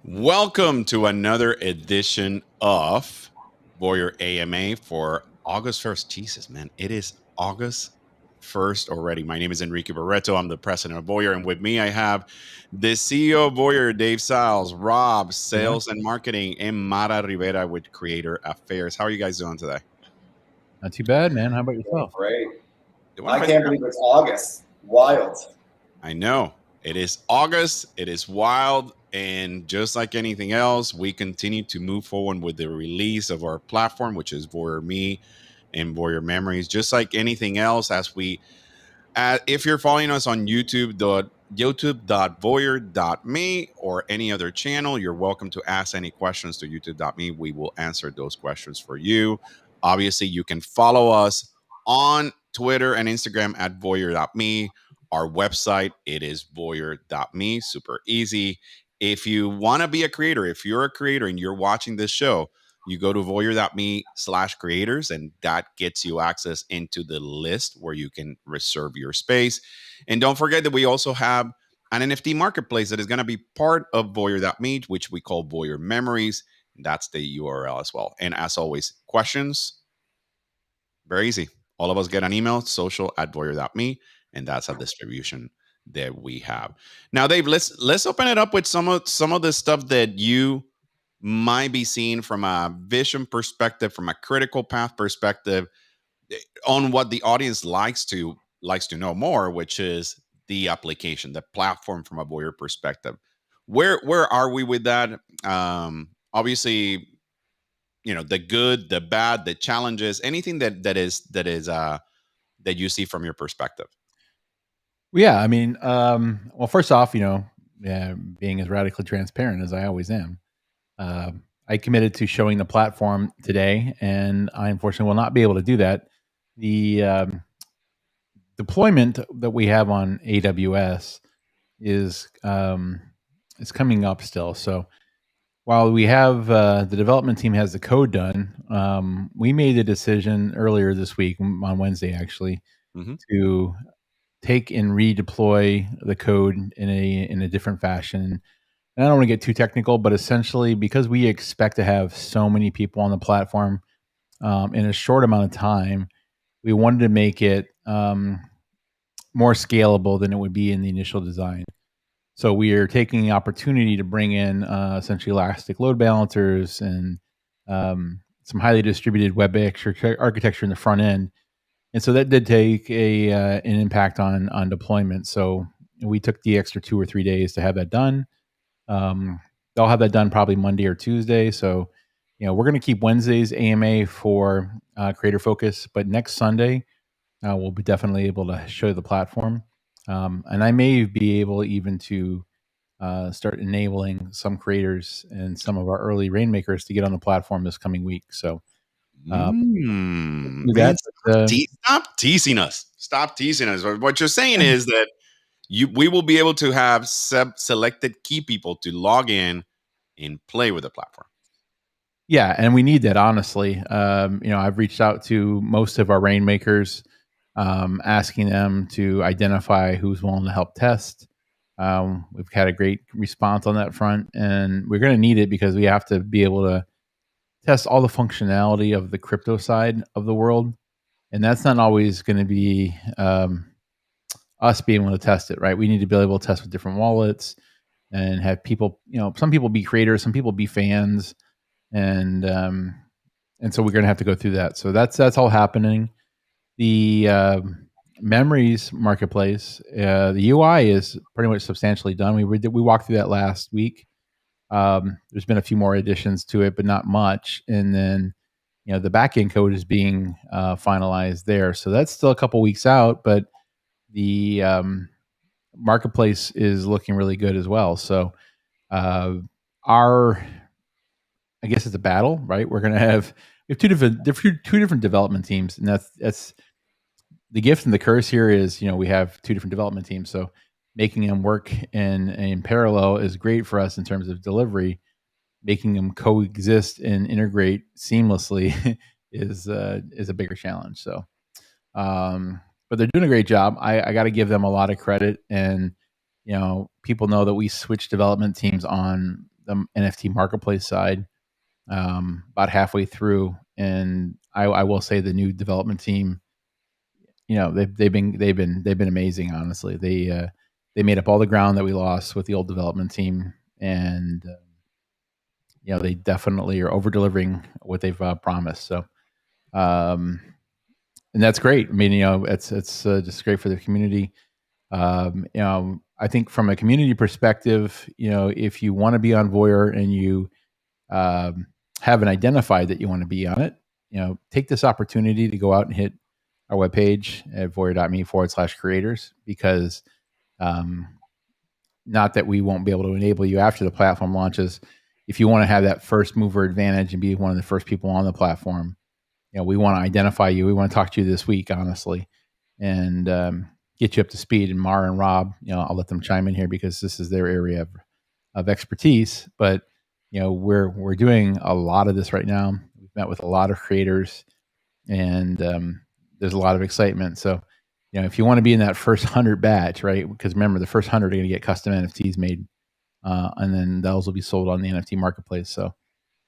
Welcome to another edition of VOYR AMA for August 1st. Jesus, man, it is August 1st already. My name is Enrique Barreto. I'm the president of VOYR, and with me I have the CEO of VOYR, Dave Siles, Rob, Sales and Marketing, and Mara Rivera with Creator Affairs. How are you guys doing today? Not too bad, man. How about yourself? Great. I can't believe it's August. Wild. I know. It is August. It is wild. And just like anything else, we continue to move forward with the release of our platform, which is VOYR Me and VOYR Memories. Just like anything else, if you're following us on youtube.voyr.me or any other channel, you're welcome to ask any questions to youtube.me. We will answer those questions for you. Obviously, you can follow us on Twitter and Instagram at voyr.me. Our website, it is voyr.me. Super easy. If you want to be a creator, if you're a creator and you're watching this show, you go to voyr.me/creators, and that gets you access into the list where you can reserve your space. And don't forget that we also have an NFT marketplace that is going to be part of voyr.me, which we call VOYR Memories. That's the URL as well. And as always, questions, very easy. All of us get an email, social@voyr.me, and that's a distribution that we have. Now, Dave, let's open it up with some of the stuff that you might be seeing from a vision perspective, from a critical path perspective, on what the audience likes to know more, which is the application, the platform from a VOYR perspective. Where are we with that? Obviously, the good, the bad, the challenges, anything that you see from your perspective. Yeah, I mean, well, first off, being as radically transparent as I always am, I committed to showing the platform today, and I unfortunately will not be able to do that. The deployment that we have on AWS is coming up still. So while we have the development team has the code done, we made a decision earlier this week on Wednesday, actually, to take and redeploy the code in a different fashion. And I don't want to get too technical, but essentially, because we expect to have so many people on the platform in a short amount of time, we wanted to make it more scalable than it would be in the initial design. So we are taking the opportunity to bring in essentially elastic load balancers and some highly distributed web architecture in the front end. And so that did take an impact on deployment. So we took the extra 2 or 3 days to have that done. They'll have that done probably Monday or Tuesday. So, we're going to keep Wednesday's AMA for creator focus, but next Sunday we'll be definitely able to show the platform. And I may be able even to start enabling some creators and some of our early Rainmakers to get on the platform this coming week. So, man, stop teasing us. Stop teasing us. What you're saying is that we will be able to have selected key people to log in and play with the platform. Yeah, and we need that, honestly. I've reached out to most of our Rainmakers, asking them to identify who's willing to help test. We've had a great response on that front, and we're going to need it because we have to be able to test all the functionality of the crypto side of the world. And that's not always going to be us being able to test it, right? We need to be able to test with different wallets and have people, some people be creators, some people be fans. And so we're going to have to go through that. So that's all happening. The Memories marketplace, the UI is pretty much substantially done. We walked through that last week. There's been a few more additions to it, but not much. And then, the backend code is being finalized there. So that's still a couple weeks out, but the marketplace is looking really good as well. So I guess it's a battle, right? We have two different development teams, and that's the gift and the curse here is, we have two different development teams. So making them work in parallel is great for us in terms of delivery. Making them coexist and integrate seamlessly is a bigger challenge. So, but they're doing a great job. I got to give them a lot of credit, and people know that we switch development teams on NFT marketplace side about halfway through, and I will say the new development team, they've been amazing. Honestly, they made up all the ground that we lost with the old development team, and they definitely are over delivering what they've promised. So, and that's great. I mean, it's just great for the community. I think from a community perspective, if you want to be on VOYR and you haven't identified that you want to be on it, take this opportunity to go out and hit our webpage at voyr.me/creators, because not that we won't be able to enable you after the platform launches. If you want to have that first mover advantage and be one of the first people on the platform, we want to identify you. We want to talk to you this week, honestly, and get you up to speed. And Mara and Rob, I'll let them chime in here because this is their area of expertise. But we're doing a lot of this right now. We've met with a lot of creators, and there's a lot of excitement. So, if you want to be in that first 100 batch, right? Because remember, the first 100 are going to get custom NFTs made, and then those will be sold on the NFT marketplace. So,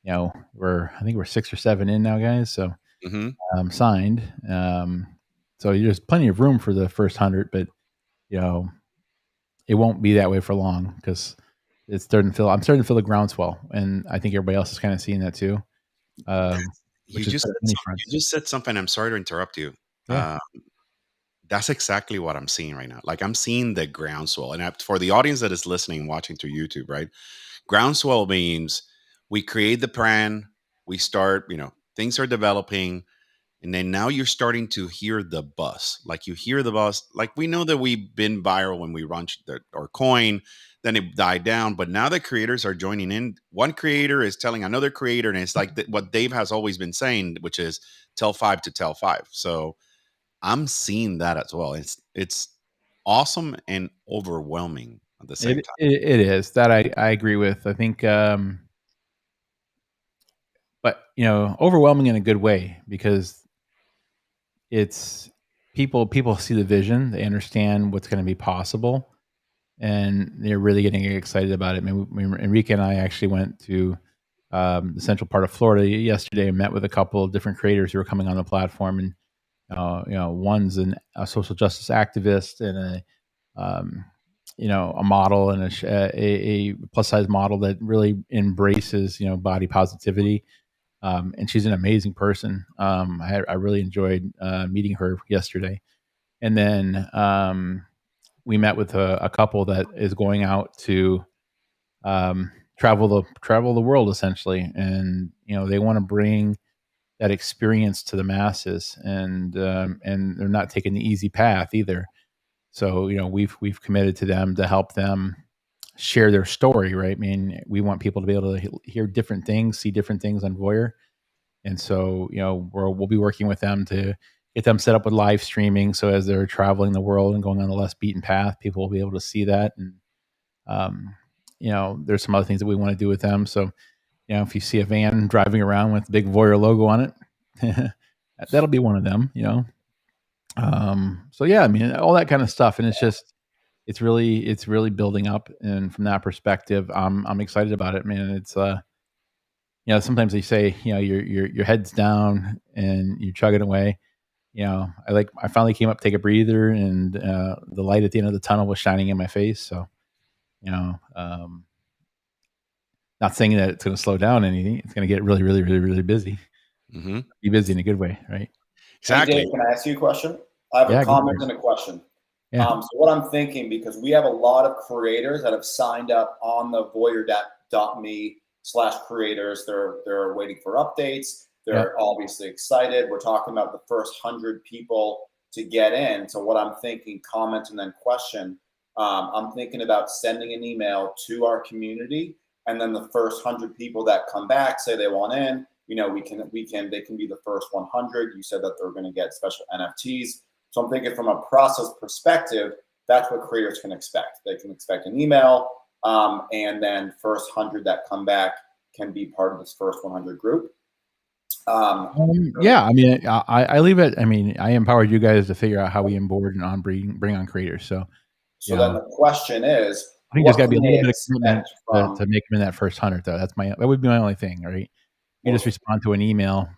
I think we're 6 or 7 in now, guys. So, signed. So there's plenty of room for the first 100, but it won't be that way for long because I'm starting to feel the groundswell, and I think everybody else is kind of seeing that too. You just said something. I'm sorry to interrupt you. Yeah. That's exactly what I'm seeing right now. Like, I'm seeing the groundswell, and for the audience that is listening, watching through YouTube, right? Groundswell means we create the plan, we start, things are developing, and then now you're starting to hear the buzz. Like, you hear the buzz. Like, we know that we've been viral when we launched our coin, then it died down. But now the creators are joining in. One creator is telling another creator, and it's like what Dave has always been saying, which is tell 5 to tell 5. So I'm seeing that as well. It's awesome and overwhelming at the same time. It is. That I agree with. I think, but overwhelming in a good way, because it's people see the vision, they understand what's going to be possible, and they're really getting excited about it. I mean, Enrique and I actually went to the central part of Florida yesterday and met with a couple of different creators who are coming on the platform, and one's a social justice activist and a model and a plus size model that really embraces body positivity. And she's an amazing person. I really enjoyed meeting her yesterday. And then we met with a couple that is going out to travel the world, essentially, and they want to bring that experience to the masses, and they're not taking the easy path either. So we've committed to them to help them share their story, right? I mean, we want people to be able to hear different things, see different things on VOYR. And so, we'll be working with them to get them set up with live streaming. So as they're traveling the world and going on the less beaten path, people will be able to see that. And, there's some other things that we want to do with them. So, if you see a van driving around with the big VOYR logo on it, that'll be one of them, So yeah, I mean, all that kind of stuff. And it's really building up. And from that perspective, I'm excited about it, man. It's, sometimes they say, your head's down and you're chugging away. I finally came up to take a breather, and the light at the end of the tunnel was shining in my face. So, not saying that it's going to slow down anything. It's going to get really, really, really, really busy. Mm-hmm. Be busy in a good way, right? Exactly. Hey Dave, can I ask you a question? I have a comment and a question. Yeah. So what I'm thinking, because we have a lot of creators that have signed up on the voyr.me/creators. They're waiting for updates. They're obviously excited. We're talking about the first 100 people to get in. So what I'm thinking, comment and then question. I'm thinking about sending an email to our community, and then the first 100 people that come back say they want in. They can be the first 100. You said that they're going to get special NFTs. So I'm thinking from a process perspective, that's what creators can expect. They can expect an email, and then first 100 that come back can be part of this first 100 group. Yeah, I mean, I leave it. I mean, I empowered you guys to figure out how we onboard and bring on creators. So then the question is, I think there's got to be a little bit of expect commitment to make them in that first 100, though. That would be my only thing, right? You just respond to an email.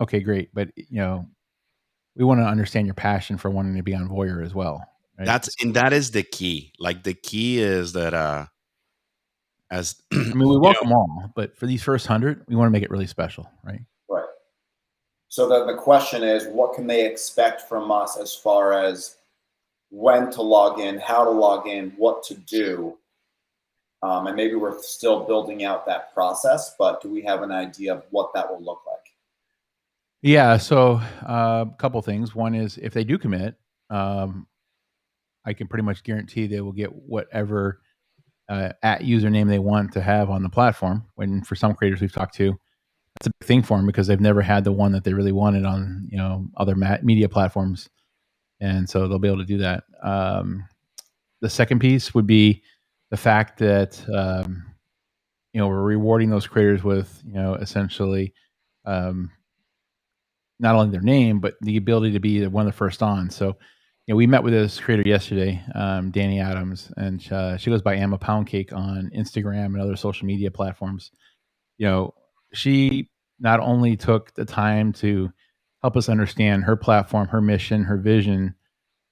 Okay, great. But, we want to understand your passion for wanting to be on VOYR as well. Right? That is the key. Like the key is that, as I mean, we welcome all, but for these first 100, we want to make it really special, right? Right. So then the question is, what can they expect from us as far as when to log in, how to log in, what to do? And maybe we're still building out that process, but do we have an idea of what that will look like? Yeah. So a couple things. One is if they do commit, I can pretty much guarantee they will get whatever at username they want to have on the platform. When for some creators we've talked to, that's a big thing for them because they've never had the one that they really wanted on other media platforms, and so they'll be able to do that. The second piece would be the fact that we're rewarding those creators with essentially not only their name but the ability to be one of the first on. So we met with this creator yesterday, Danny Adams, and she goes by Amma Pound Cake on Instagram and other social media platforms. She not only took the time to help us understand her platform, her mission, her vision,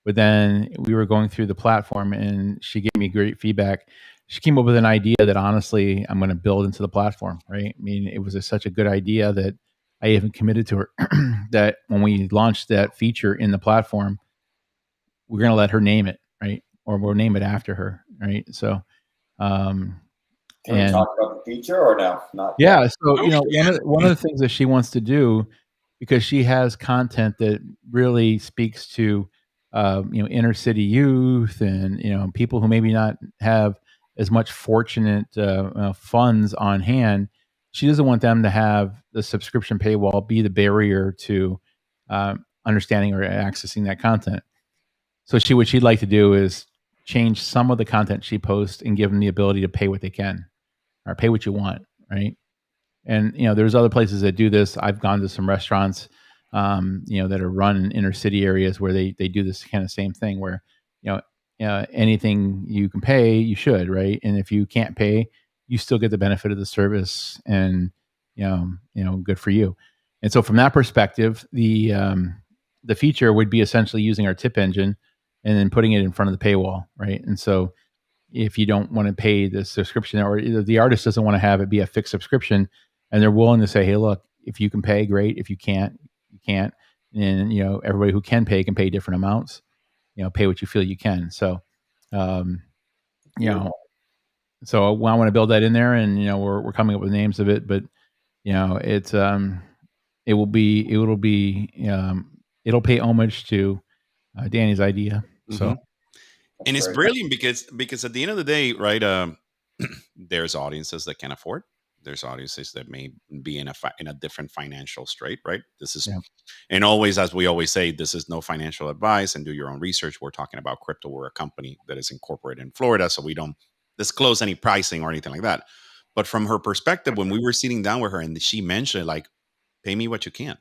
but then we were going through the platform and she gave me great feedback. She came up with an idea that honestly I'm going to build into the platform, right? I mean, it was such a good idea that I even committed to her that when we launched that feature in the platform, we're going to let her name it, right? Or we'll name it after her, right? So, can we talk about the feature or no? Not yeah. Yet. So, one of the things that she wants to do, because she has content that really speaks to, inner city youth and, people who maybe not have as much fortunate funds on hand. She doesn't want them to have the subscription paywall be the barrier to understanding or accessing that content. So what she'd like to do is change some of the content she posts and give them the ability to pay what they can or pay what you want, right? And there's other places that do this. I've gone to some restaurants, that are run in inner city areas where they do this kind of same thing where anything you can pay, you should, right? And if you can't pay, you still get the benefit of the service, and good for you. And so from that perspective, the feature would be essentially using our tip engine and then putting it in front of the paywall, right? And so if you don't want to pay the subscription, or the artist doesn't want to have it be a fixed subscription, and they're willing to say, hey, look, if you can pay, great. If you can't, you can't. And everybody who can pay different amounts. Pay what you feel you can. So, so I want to build that in there, and we're coming up with names of it, but it's it'll pay homage to Danny's idea. So, and it's brilliant because at the end of the day, right? There's audiences that can afford. There's audiences that may be in a different financial strait, right? This is, and always, as we always say, this is no financial advice, and do your own research. We're talking about crypto. We're a company that is incorporated in Florida, so we don't disclose any pricing or anything like that. But from her perspective, when we were sitting down with her and she mentioned, like, pay me what you can,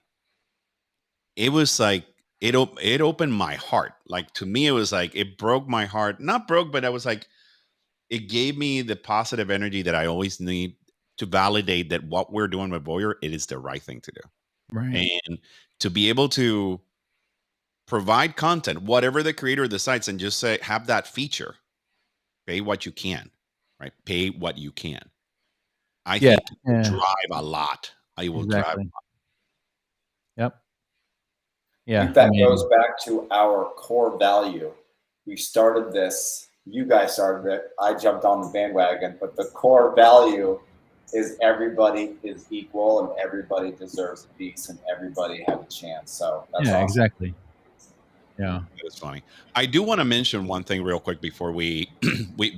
it was like, it opened my heart. Like, to me, it was like, it broke my heart. Not broke, but I was like, it gave me the positive energy that I always need to validate that what we're doing with VOYR, it is the right thing to do. Right. And to be able to provide content, whatever the creator decides, and just say, have that feature, pay what you can, right? Pay what you can. I think it will drive a lot. I will drive a lot. Yep. Yeah. I think that goes back to our core value. We started this, you guys started it, I jumped on the bandwagon, but the core value is everybody is equal and everybody deserves a piece and everybody has a chance. So that's awesome. Exactly. Yeah, it's funny. I do want to mention one thing real quick before we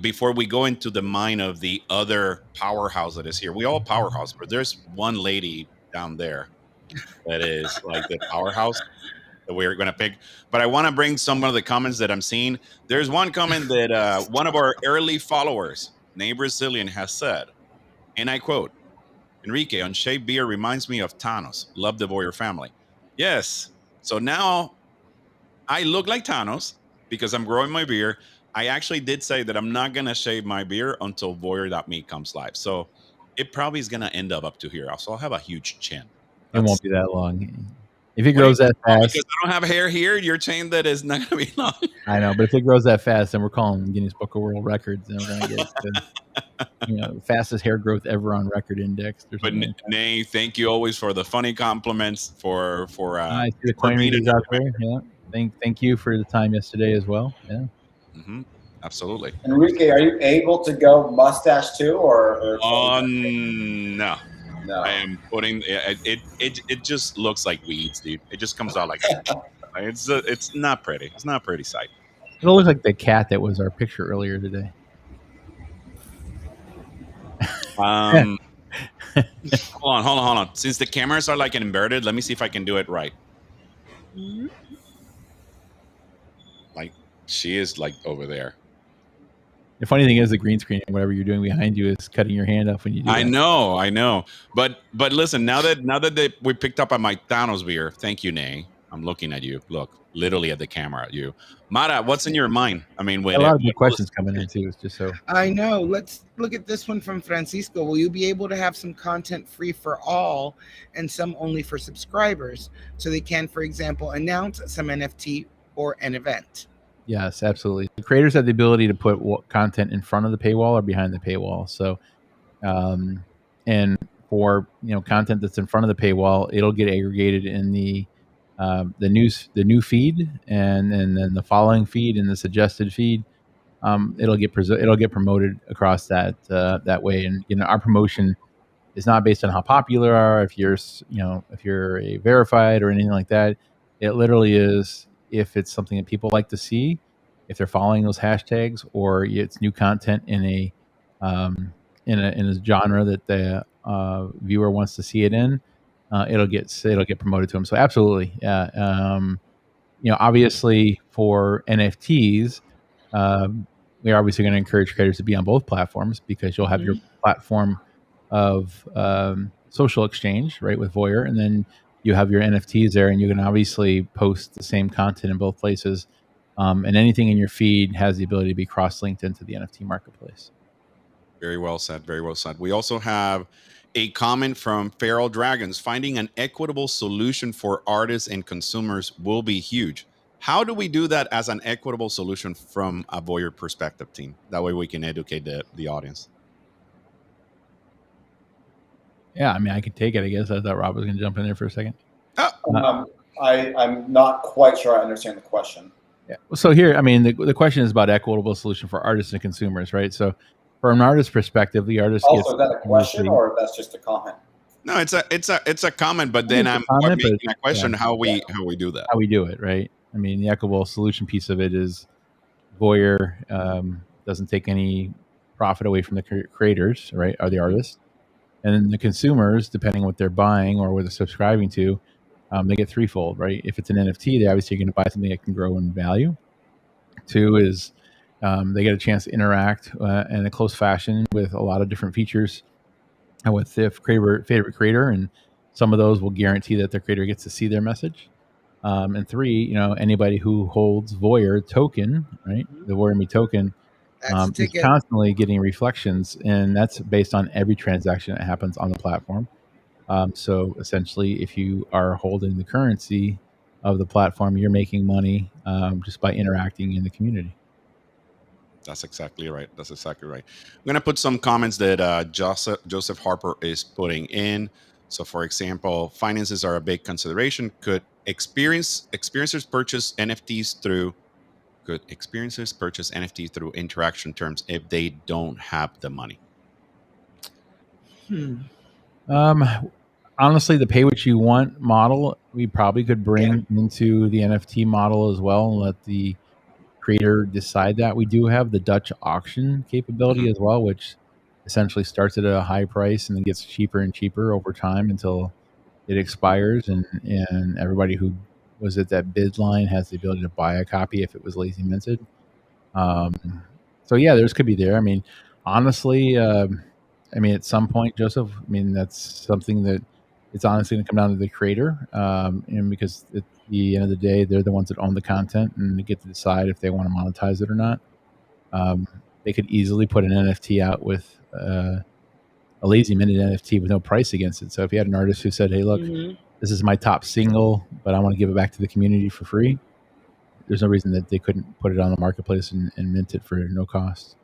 before we go into the mind of the other powerhouse that is here. We all powerhouse, but there's one lady down there that is like the powerhouse that we're going to pick. But I want to bring some of the comments that I'm seeing. There's one comment that one of our early followers, named Brazilian, has said, and I quote, Enrique, unshaved beard reminds me of Tanos. Love the VOYR family. Yes. So now I look like Tanos because I'm growing my beard, I actually did say that I'm not gonna shave my beard until VOYR.me comes live. So it probably is gonna end up to here. So I'll have a huge chin. It won't That's be that long. If it what do you grows that oh, fast, because I don't have hair here. You're saying that it's not gonna be long. I know. But if it grows that fast, then we're calling Guinness Book of World Records, and we're gonna get the fastest hair growth ever on record index or But something like that. Nay, thank you always for the funny compliments for I see the for coin being readers out there. Yeah. Thank you for the time yesterday as well. Yeah. Absolutely. Enrique, are you able to go mustache too, or No. no? I am putting it just looks like weeds, dude. It just comes out like it's not pretty. It's not a pretty sight. It looks like the cat that was our picture earlier today. Hold on. Since the cameras are like inverted, let me see if I can do it right. Like she is like over there. The funny thing is, the green screen, whatever you're doing behind you, is cutting your hand off when you do I that. know. But listen, now that we picked up on my Tanos beer, thank you, Nay. I'm looking at you. Look, literally at the camera at you. Mara, what's in your mind? I mean, a lot of good questions coming in too. It's just so I know. Let's look at this one from Francisco. Will you be able to have some content free for all and some only for subscribers so they can, for example, announce some NFT or an event? Yes, absolutely. The creators have the ability to put content in front of the paywall or behind the paywall. So, and for content that's in front of the paywall, it'll get aggregated in the new feed, and then the following feed and the suggested feed. It'll get promoted across that way. And our promotion is not based on how popular you are, if you're a verified or anything like that. It literally is if it's something that people like to see, if they're following those hashtags, or it's new content in a genre that the viewer wants to see it in. It'll get promoted to them. So absolutely, yeah. Obviously for NFTs, we're obviously going to encourage creators to be on both platforms, because you'll have your platform of social exchange, right, with VOYR, and then you have your NFTs there, and you can obviously post the same content in both places, and anything in your feed has the ability to be cross-linked into the NFT marketplace. Very well said. Very well said. We also have a comment from Feral Dragons. Finding an equitable solution for artists and consumers will be huge. How do we do that as an equitable solution from a VOYR perspective, team? That way we can educate the audience. Yeah, I mean, I could take it, I guess. I thought Rob was going to jump in there for a second. I'm not quite sure I understand the question. Yeah. So here, I mean, the question is about equitable solution for artists and consumers, right? So from an artist perspective, the artist also, gets... is that a question or that's just a comment? No, it's a comment, but then I'm making a question how we do that. How we do it, right? I mean, the equitable solution piece of it is VOYR doesn't take any profit away from the creators, right, or the artists. And then the consumers, depending on what they're buying or what they're subscribing to, they get threefold, right? If it's an NFT, they obviously are going to buy something that can grow in value. Two is they get a chance to interact in a close fashion with a lot of different features with their favorite creator, and some of those will guarantee that their creator gets to see their message. And three, anybody who holds VOYR token, right, the VOYR AMA token, is constantly getting reflections, and that's based on every transaction that happens on the platform. So essentially, if you are holding the currency of the platform, you're making money just by interacting in the community. That's exactly right. I'm going to put some comments that Joseph Harper is putting in. So, for example, finances are a big consideration. Could experiencers purchase NFTs through interaction terms if they don't have the money? Honestly, the pay what you want model, we probably could bring into the NFT model as well and let the creator decide that. We do have the Dutch auction capability as well, which essentially starts at a high price and then gets cheaper and cheaper over time until it expires, and everybody who was at that bid line has the ability to buy a copy if it was lazy minted. So yeah, theirs could be there. I mean, honestly, at some point, Joseph, I mean, that's something that it's honestly going to come down to the creator, and because at the end of the day, they're the ones that own the content and they get to decide if they want to monetize it or not. They could easily put an NFT out with a lazy minute NFT with no price against it. So if you had an artist who said, "Hey, look, this is my top single, but I want to give it back to the community for free," there's no reason that they couldn't put it on the marketplace and mint it for no cost.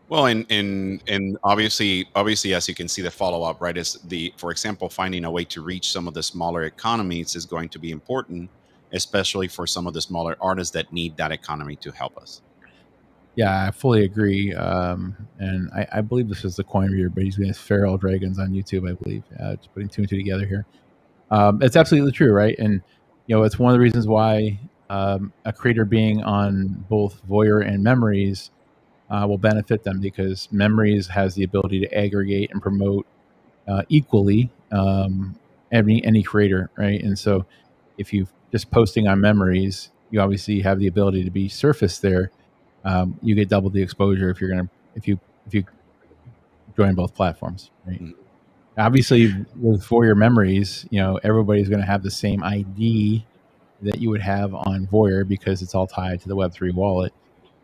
Well, and obviously, as you can see, the follow up, right, is for example, finding a way to reach some of the smaller economies is going to be important, especially for some of the smaller artists that need that economy to help us. Yeah, I fully agree. And I believe this is the coin reader, but he's going to Feral Dragons on YouTube, I believe. Just putting two and two together here. It's absolutely true, right? And it's one of the reasons why a creator being on both Voyeur and Memories will benefit them, because Memories has the ability to aggregate and promote equally any creator, right? And so if you just posting on Memories, you obviously have the ability to be surfaced there. You get double the exposure if you join both platforms, right? Mm-hmm. Obviously, for your Memories, everybody's going to have the same ID that you would have on Voyeur because it's all tied to the Web3 wallet.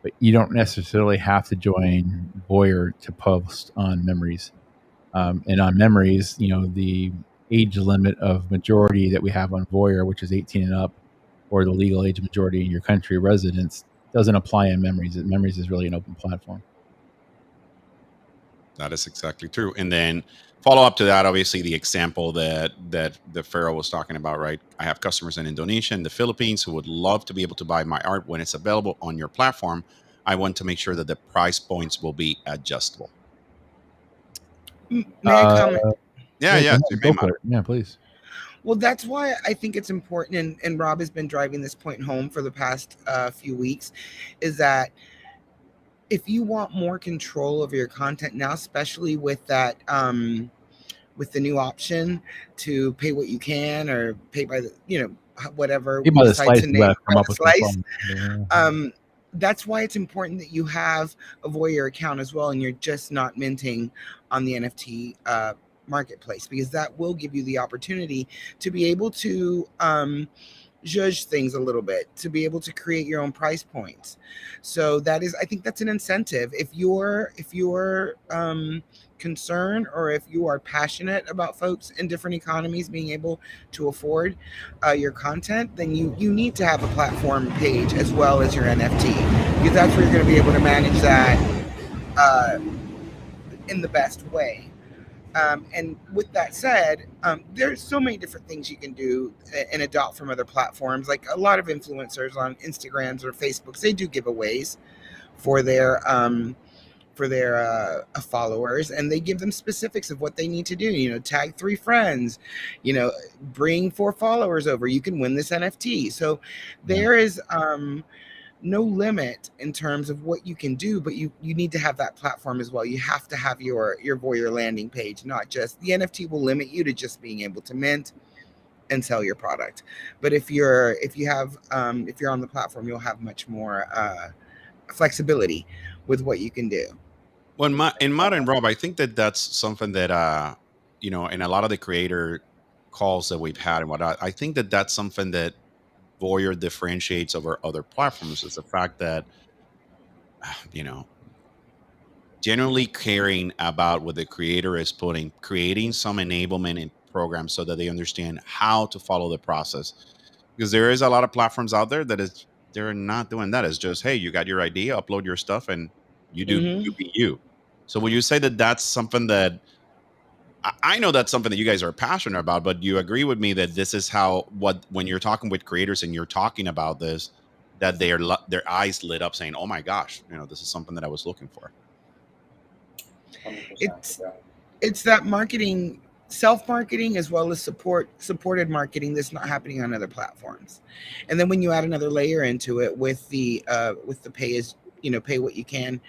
But you don't necessarily have to join Voyeur to post on Memories. And on Memories, the age limit of majority that we have on Voyeur, which is 18 and up, or the legal age majority in your country residence, doesn't apply in Memories. Memories is really an open platform. That is exactly true. And then follow up to that, obviously, the example that the Pharaoh was talking about, right? I have customers in Indonesia and the Philippines who would love to be able to buy my art when it's available on your platform. I want to make sure that the price points will be adjustable. May I comment? Yeah, yeah, please. Well, that's why I think it's important, and Rob has been driving this point home for the past few weeks, is that if you want more control over your content now, especially with that, with the new option to pay what you can or pay by the, whatever pay by the slice, that's why it's important that you have a Voyeur account as well, and you're just not minting on the NFT marketplace, because that will give you the opportunity to be able to judge things a little bit, to be able to create your own price points. So I think that's an incentive. If you're concerned, or if you are passionate about folks in different economies being able to afford your content, then you need to have a platform page as well as your NFT, because that's where you're going to be able to manage that in the best way. And with that said, there's so many different things you can do and adopt from other platforms. Like a lot of influencers on Instagrams or Facebooks, they do giveaways for their followers, and they give them specifics of what they need to do. Tag 3 friends, bring 4 followers over, you can win this NFT. So there is no limit in terms of what you can do, but you need to have that platform as well. You have to have your Voyeur landing page, not just the NFT will limit you to just being able to mint and sell your product. But if you're on the platform, you'll have much more flexibility with what you can do. Well, in Matt and Rob, I think that's something that in a lot of the creator calls that we've had and whatnot, I think that's something that Voyeur differentiates over other platforms, is the fact that generally caring about what the creator is creating some enablement in programs so that they understand how to follow the process. Because there is a lot of platforms out there they're not doing that. It's just, hey, you got your idea, upload your stuff, and you do you be you. So would you say that that's something that I know that's something that you guys are passionate about, but you agree with me that this is when you're talking with creators and you're talking about this, that their eyes lit up saying, oh my gosh, this is something that I was looking for. It's that marketing, self-marketing, as well as supported marketing that's not happening on other platforms. And then when you add another layer into it with the pay what you can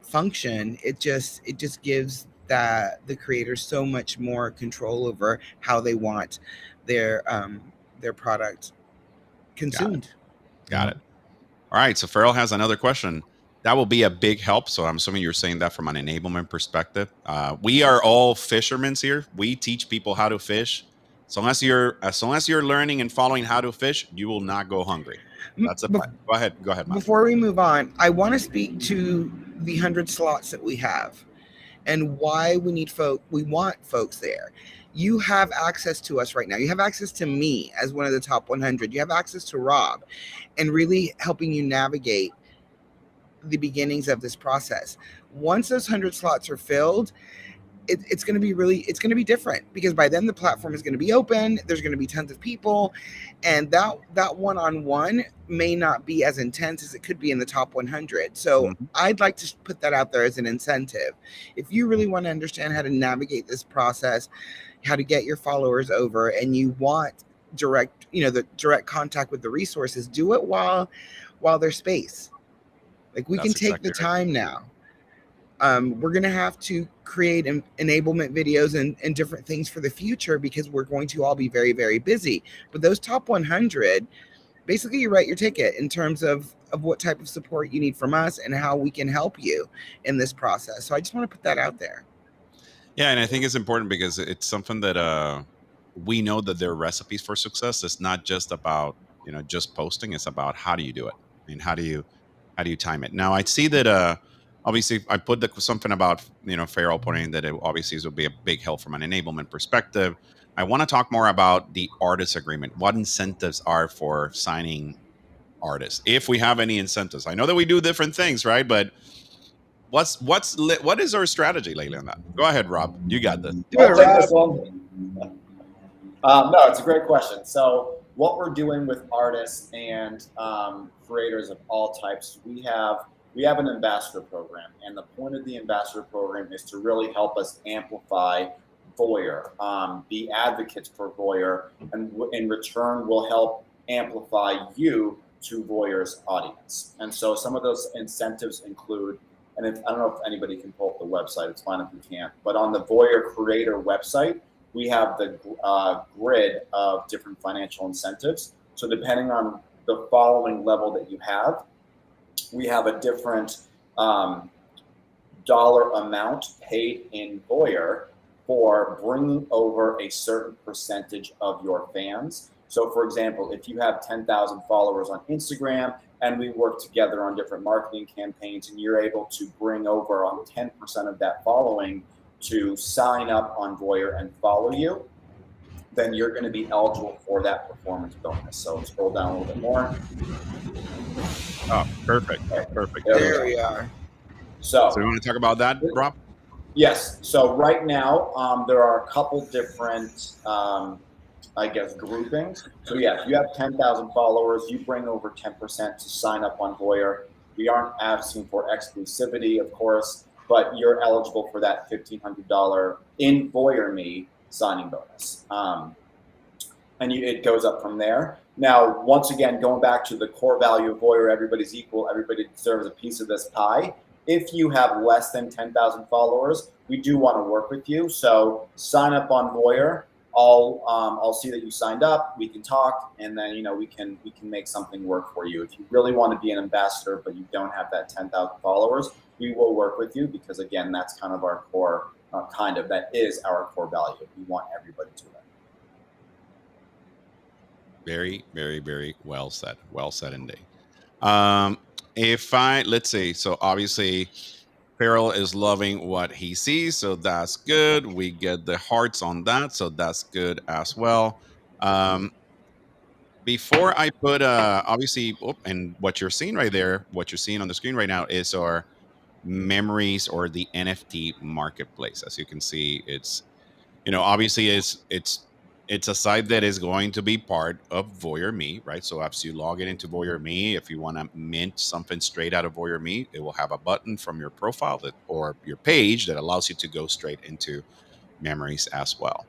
function, it just gives the creators so much more control over how they want their product consumed. Got it. All right, so Farrell has another question. That will be a big help. So I'm assuming you're saying that from an enablement perspective. We are all fishermen here. We teach people how to fish. As long as you're learning and following how to fish, you will not go hungry. That's a plan. Go ahead, Matt. Before we move on, I want to speak to the 100 slots that we have and why we want folks there. You have access to us right now. You have access to me as one of the top 100. You have access to Rob and really helping you navigate the beginnings of this process. Once those 100 slots are filled, it's going to be different, because by then the platform is going to be open. There's going to be tons of people, and that one-on-one may not be as intense as it could be in the top 100. So I'd like to put that out there as an incentive. If you really want to understand how to navigate this process, how to get your followers over, and you want the direct contact with the resources, do it while there's space. Like, we can take the time now. We're going to have to create enablement videos and different things for the future, because we're going to all be very, very busy. But those top 100, basically you write your ticket in terms of what type of support you need from us and how we can help you in this process. So I just want to put that out there. Yeah, and I think it's important because it's something that we know that there are recipes for success. It's not just about, just posting. It's about how do you do it? I mean, how do you time it? Now, I see that obviously I put something about, Farrell pointing that it obviously will be a big help from an enablement perspective. I want to talk more about the artist agreement. What incentives are for signing artists, if we have any incentives? I know that we do different things, right? But what is our strategy lately on that? Go ahead, Rob. You got this. I'll take this one. No, it's a great question. So what we're doing with artists and creators of all types, we have an ambassador program, and the point of the ambassador program is to really help us amplify VOYR, be advocates for VOYR, and in return, we'll help amplify you to VOYR's audience. And so some of those incentives include, and I don't know if anybody can pull up the website, it's fine if you can't, but on the VOYR creator website, we have the grid of different financial incentives. So depending on the following level that you have, we have a different dollar amount paid in VOYR for bringing over a certain percentage of your fans. So for example, if you have 10,000 followers on Instagram and we work together on different marketing campaigns, and you're able to bring over on 10% of that following to sign up on VOYR and follow you, then you're going to be eligible for that performance bonus. So scroll down a little bit more. Oh, perfect. Perfect. There we are. So you want to talk about that, Rob? Yes. So right now, there are a couple different, groupings. So yeah, if you have 10,000 followers, you bring over 10% to sign up on VOYR. We aren't asking for exclusivity, of course, but you're eligible for that $1,500 in VOYR Me signing bonus. And it goes up from there. Now, once again, going back to the core value of VOYR, everybody's equal, everybody deserves a piece of this pie. If you have less than 10,000 followers, we do want to work with you. So sign up on VOYR. I'll see that you signed up. We can talk, and then we can make something work for you. If you really want to be an ambassador, but you don't have that 10,000 followers, we will work with you, because again, that's kind of our core. That is our core value. We want everybody to win. Very, very, very well said. Well said indeed. Let's see. So obviously, Farrell is loving what he sees, so that's good. We get the hearts on that, so that's good as well. Before I put, obviously, and what you're seeing right there, what you're seeing on the screen right now is our memories, or the NFT marketplace. As you can see, it's obviously it's a site that is going to be part of VOYR Me, right? So as you log in into VOYR Me, if you want to mint something straight out of VOYR Me, it will have a button from your profile or your page that allows you to go straight into memories as well.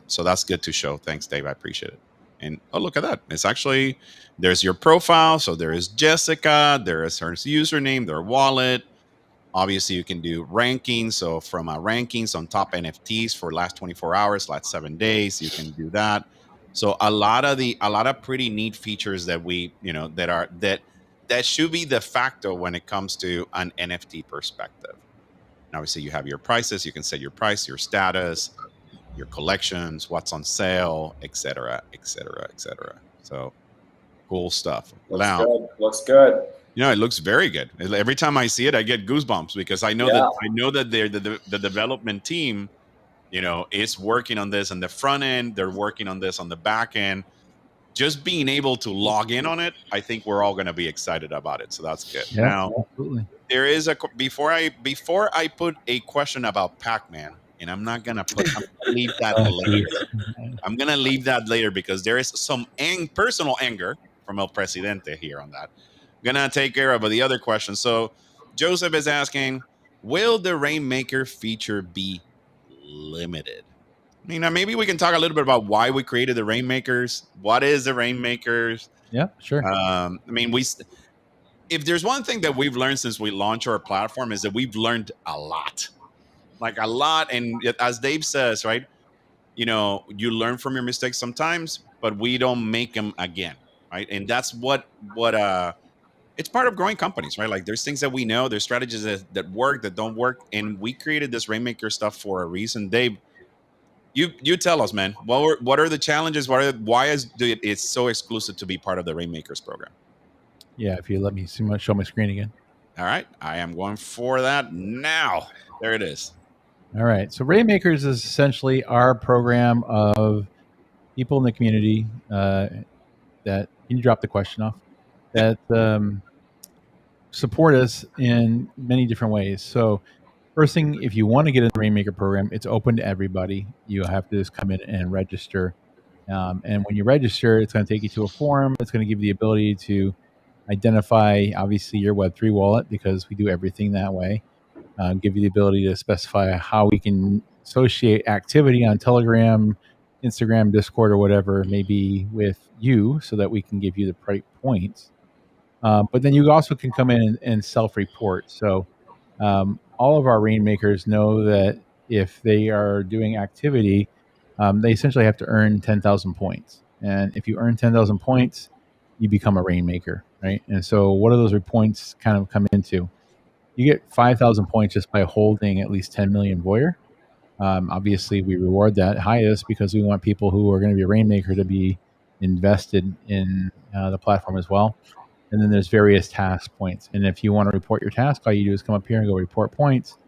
So that's good to show. Thanks, Dave. I appreciate it. And look at that. It's actually, there's your profile. So there is Jessica, there is her username, their wallet. Obviously, you can do rankings. So from rankings on top NFTs for last 24 hours, last 7 days, you can do that. So a lot of pretty neat features that we, that should be de facto when it comes to an NFT perspective. And obviously, you have your prices. You can set your price, your status, your collections, what's on sale, et cetera, et cetera, et cetera. So Cool stuff. Looks Now, good. Looks good. you know, it looks very good. Every time I see it, I get goosebumps because I know that they're the development team, you know, is working on this on the front end. They're working on this on the back end. Just being able to log in on it, I think we're all going to be excited about it. So that's good. Yeah, Now, absolutely. there is a before I put a question about Pac-Man, and I'm not gonna leave that later. I'm gonna leave that later because there is some personal anger from El Presidente here on that. I'm gonna take care of the other question. So Joseph is asking, will the Rainmaker feature be limited? You know, maybe we can talk a little bit about why we created the Rainmakers. What is the Rainmakers? Yeah, sure. I mean, if there's one thing that we've learned since we launched our platform is that we've learned a lot, like a lot. And as Dave says, right, you know, you learn from your mistakes sometimes, but we don't make them again, right? And that's what it's part of growing companies, right? Like there's things that we know, there's strategies that work, that don't work, and we created this Rainmaker stuff for a reason. Dave, you tell us, man. What are the challenges? Why is it's so exclusive to be part of the Rainmakers program? Yeah, if you let me show my screen again. All right, I am going for that now. There it is. All right. So Rainmakers is essentially our program of people in the community that, can you drop the question off? That support us in many different ways. So first thing, if you want to get in the Rainmaker program, it's open to everybody. You have to just come in and register. And when you register, it's going to take you to a form. It's going to give you the ability to identify, obviously, your Web3 wallet, because we do everything that way. Give you the ability to specify how we can associate activity on Telegram, Instagram, Discord, or whatever it may be with you so that we can give you the right points. But then you also can come in and self-report. So all of our Rainmakers know that if they are doing activity, they essentially have to earn 10,000 points. And if you earn 10,000 points, you become a Rainmaker, right? And so what do those points kind of come into? You get 5,000 points just by holding at least 10 million VOYR. Obviously, we reward that highest because we want people who are going to be a Rainmaker to be invested in the platform as well. And then there's various task points. And if you want to report your task, all you do is come up here and go report points.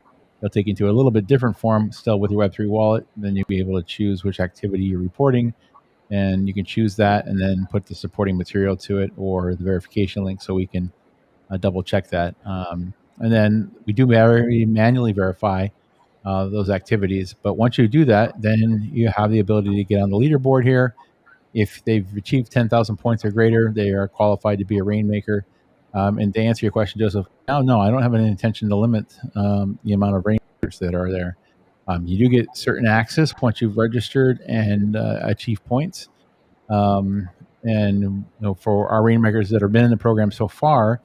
They'll take you to a little bit different form, still with your Web3 wallet. And then you'll be able to choose which activity you're reporting. And you can choose that and then put the supporting material to it or the verification link so we can double check that. And then we do manually verify those activities. But once you do that, then you have the ability to get on the leaderboard here. If they've achieved 10,000 points or greater, they are qualified to be a Rainmaker. And to answer your question, Joseph, no, I don't have any intention to limit the amount of Rainmakers that are there. You do get certain access once you've registered and achieved points. And for our Rainmakers that have been in the program so far,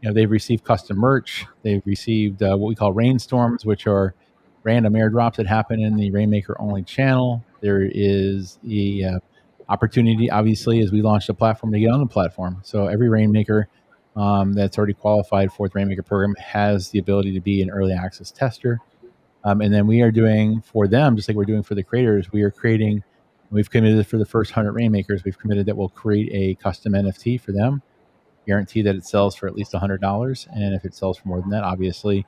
they've received custom merch. They've received what we call rainstorms, which are random airdrops that happen in the Rainmaker only channel. There is the opportunity, obviously, as we launched the platform, to get on the platform. So every Rainmaker that's already qualified for the Rainmaker program has the ability to be an early access tester. And then we are doing for them, just like we're doing for the creators, we've committed for the first 100 Rainmakers, we've committed that we'll create a custom NFT for them, guarantee that it sells for at least $100. And if it sells for more than that, obviously,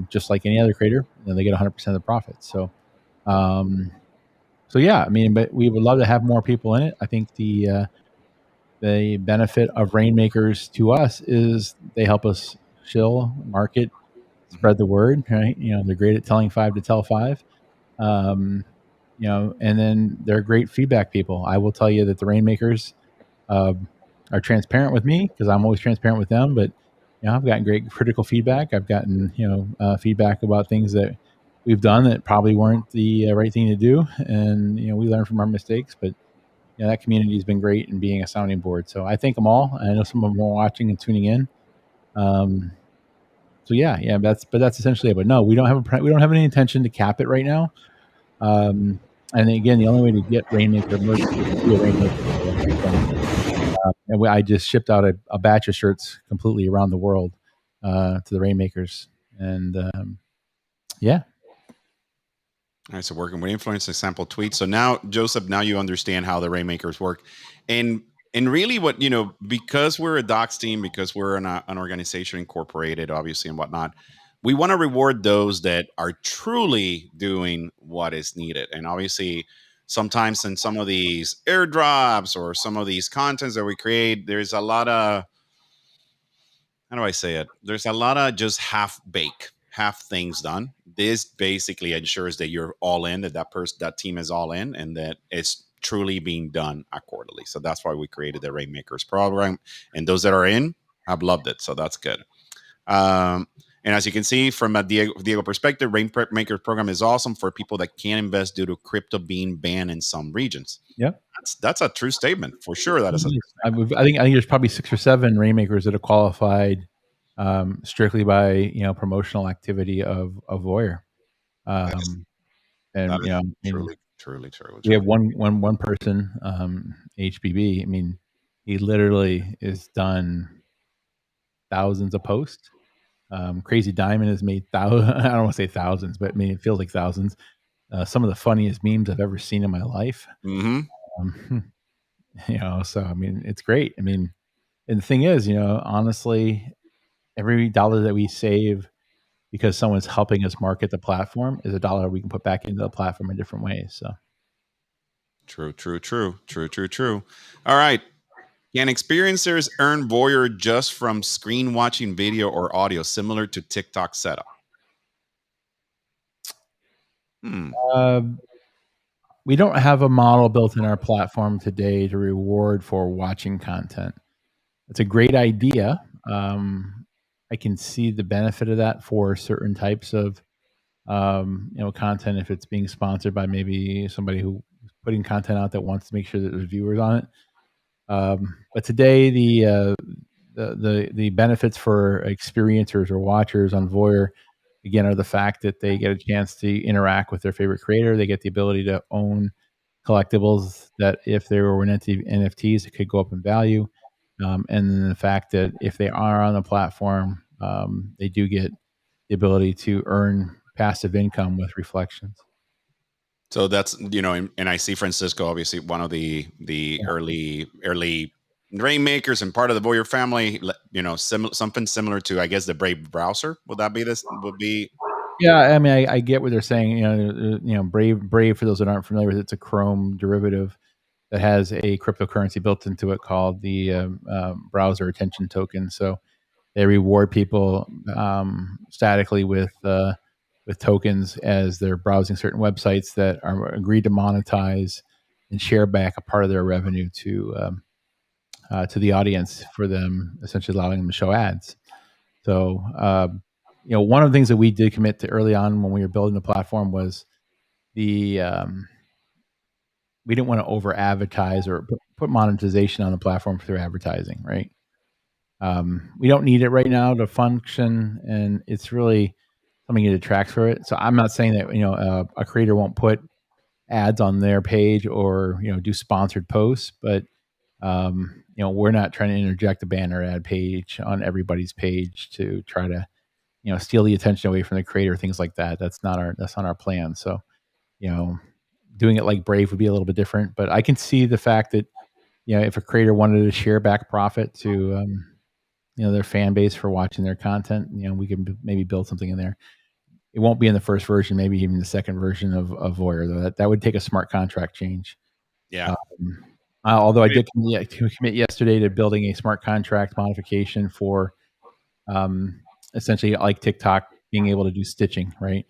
just like any other creator, they get 100% of the profits. So yeah, I mean, but we would love to have more people in it. I think the benefit of Rainmakers to us is they help us shill, market, spread the word, right? They're great at telling 5 to tell 5. And then they're great feedback people. I will tell you that the Rainmakers are transparent with me because I'm always transparent with them. But I've gotten great critical feedback. I've gotten feedback about things that we've done that probably weren't the right thing to do, and we learn from our mistakes. But that community has been great in being a sounding board. So I thank them all. I know some of them are watching and tuning in. So yeah, that's essentially it. But no, we don't have any intention to cap it right now. And again, the only way to get Rainmaker merch is to be a Rainmaker. And I just shipped out a batch of shirts completely around the world to the Rainmakers, and yeah. All right, so working with influencers, sample tweets. So now, Joseph, now you understand how the Rainmakers work. And And really, what because we're a docs team, because we're an organization incorporated, obviously, and whatnot, we want to reward those that are truly doing what is needed. And obviously, sometimes in some of these airdrops or some of these contents that we create, there's a lot of, how do I say it? There's a lot of just half bake, half things done. This basically ensures that you're all in, that team is all in, and that it's truly being done accordingly. So that's why we created the Rainmakers program, and those that are in have loved it. So that's good. And as you can see from a Diego perspective, Rainmakers program is awesome for people that can't invest due to crypto being banned in some regions. Yeah, that's a true statement for sure. That is I think there's probably 6 or 7 Rainmakers that have qualified strictly by promotional activity of VOYR. And truly. We have one person, HBB. I mean, he literally has done thousands of posts. Crazy Diamond has made I don't want to say thousands, but I mean it feels like thousands. Some of the funniest memes I've ever seen in my life. Mm-hmm. So I mean, it's great. I mean, and the thing is, honestly, every dollar that we save because someone's helping us market the platform is a dollar we can put back into the platform in different ways. So true. All right. Can experiencers earn VOYR just from screen watching video or audio, similar to TikTok setup? We don't have a model built in our platform today to reward for watching content. It's a great idea. I can see the benefit of that for certain types of content if it's being sponsored by maybe somebody who's putting content out that wants to make sure that there's viewers on it. But today, the benefits for experiencers or watchers on VOYR, again, are the fact that they get a chance to interact with their favorite creator. They get the ability to own collectibles that if they were NFTs, it could go up in value. And then the fact that if they are on the platform, they do get the ability to earn passive income with reflections. So that's, and I see Francisco, obviously one of the early Rainmakers and part of the VOYR family, something similar to, I guess, the Brave browser. Would that be Yeah, I mean, I get what they're saying. Brave, for those that aren't familiar with it, it's a Chrome derivative that has a cryptocurrency built into it called the browser attention token. So they reward people statically with tokens as they're browsing certain websites that are agreed to monetize and share back a part of their revenue to the audience for them, essentially allowing them to show ads. So, one of the things that we did commit to early on when we were building the platform was we didn't want to over advertise or put monetization on the platform through advertising, right? We don't need it right now to function, and it's really something that detracts for it. So I'm not saying that a creator won't put ads on their page or do sponsored posts, but we're not trying to interject a banner ad page on everybody's page to try to steal the attention away from the creator, things like that. That's not our plan. So doing it like Brave would be a little bit different, but I can see the fact that if a creator wanted to share back profit to their fan base for watching their content, we can maybe build something in there. It won't be in the first version, maybe even the second version of VOYR, though. That would take a smart contract change. Yeah. Although I did commit yesterday to building a smart contract modification for essentially like TikTok being able to do stitching, right?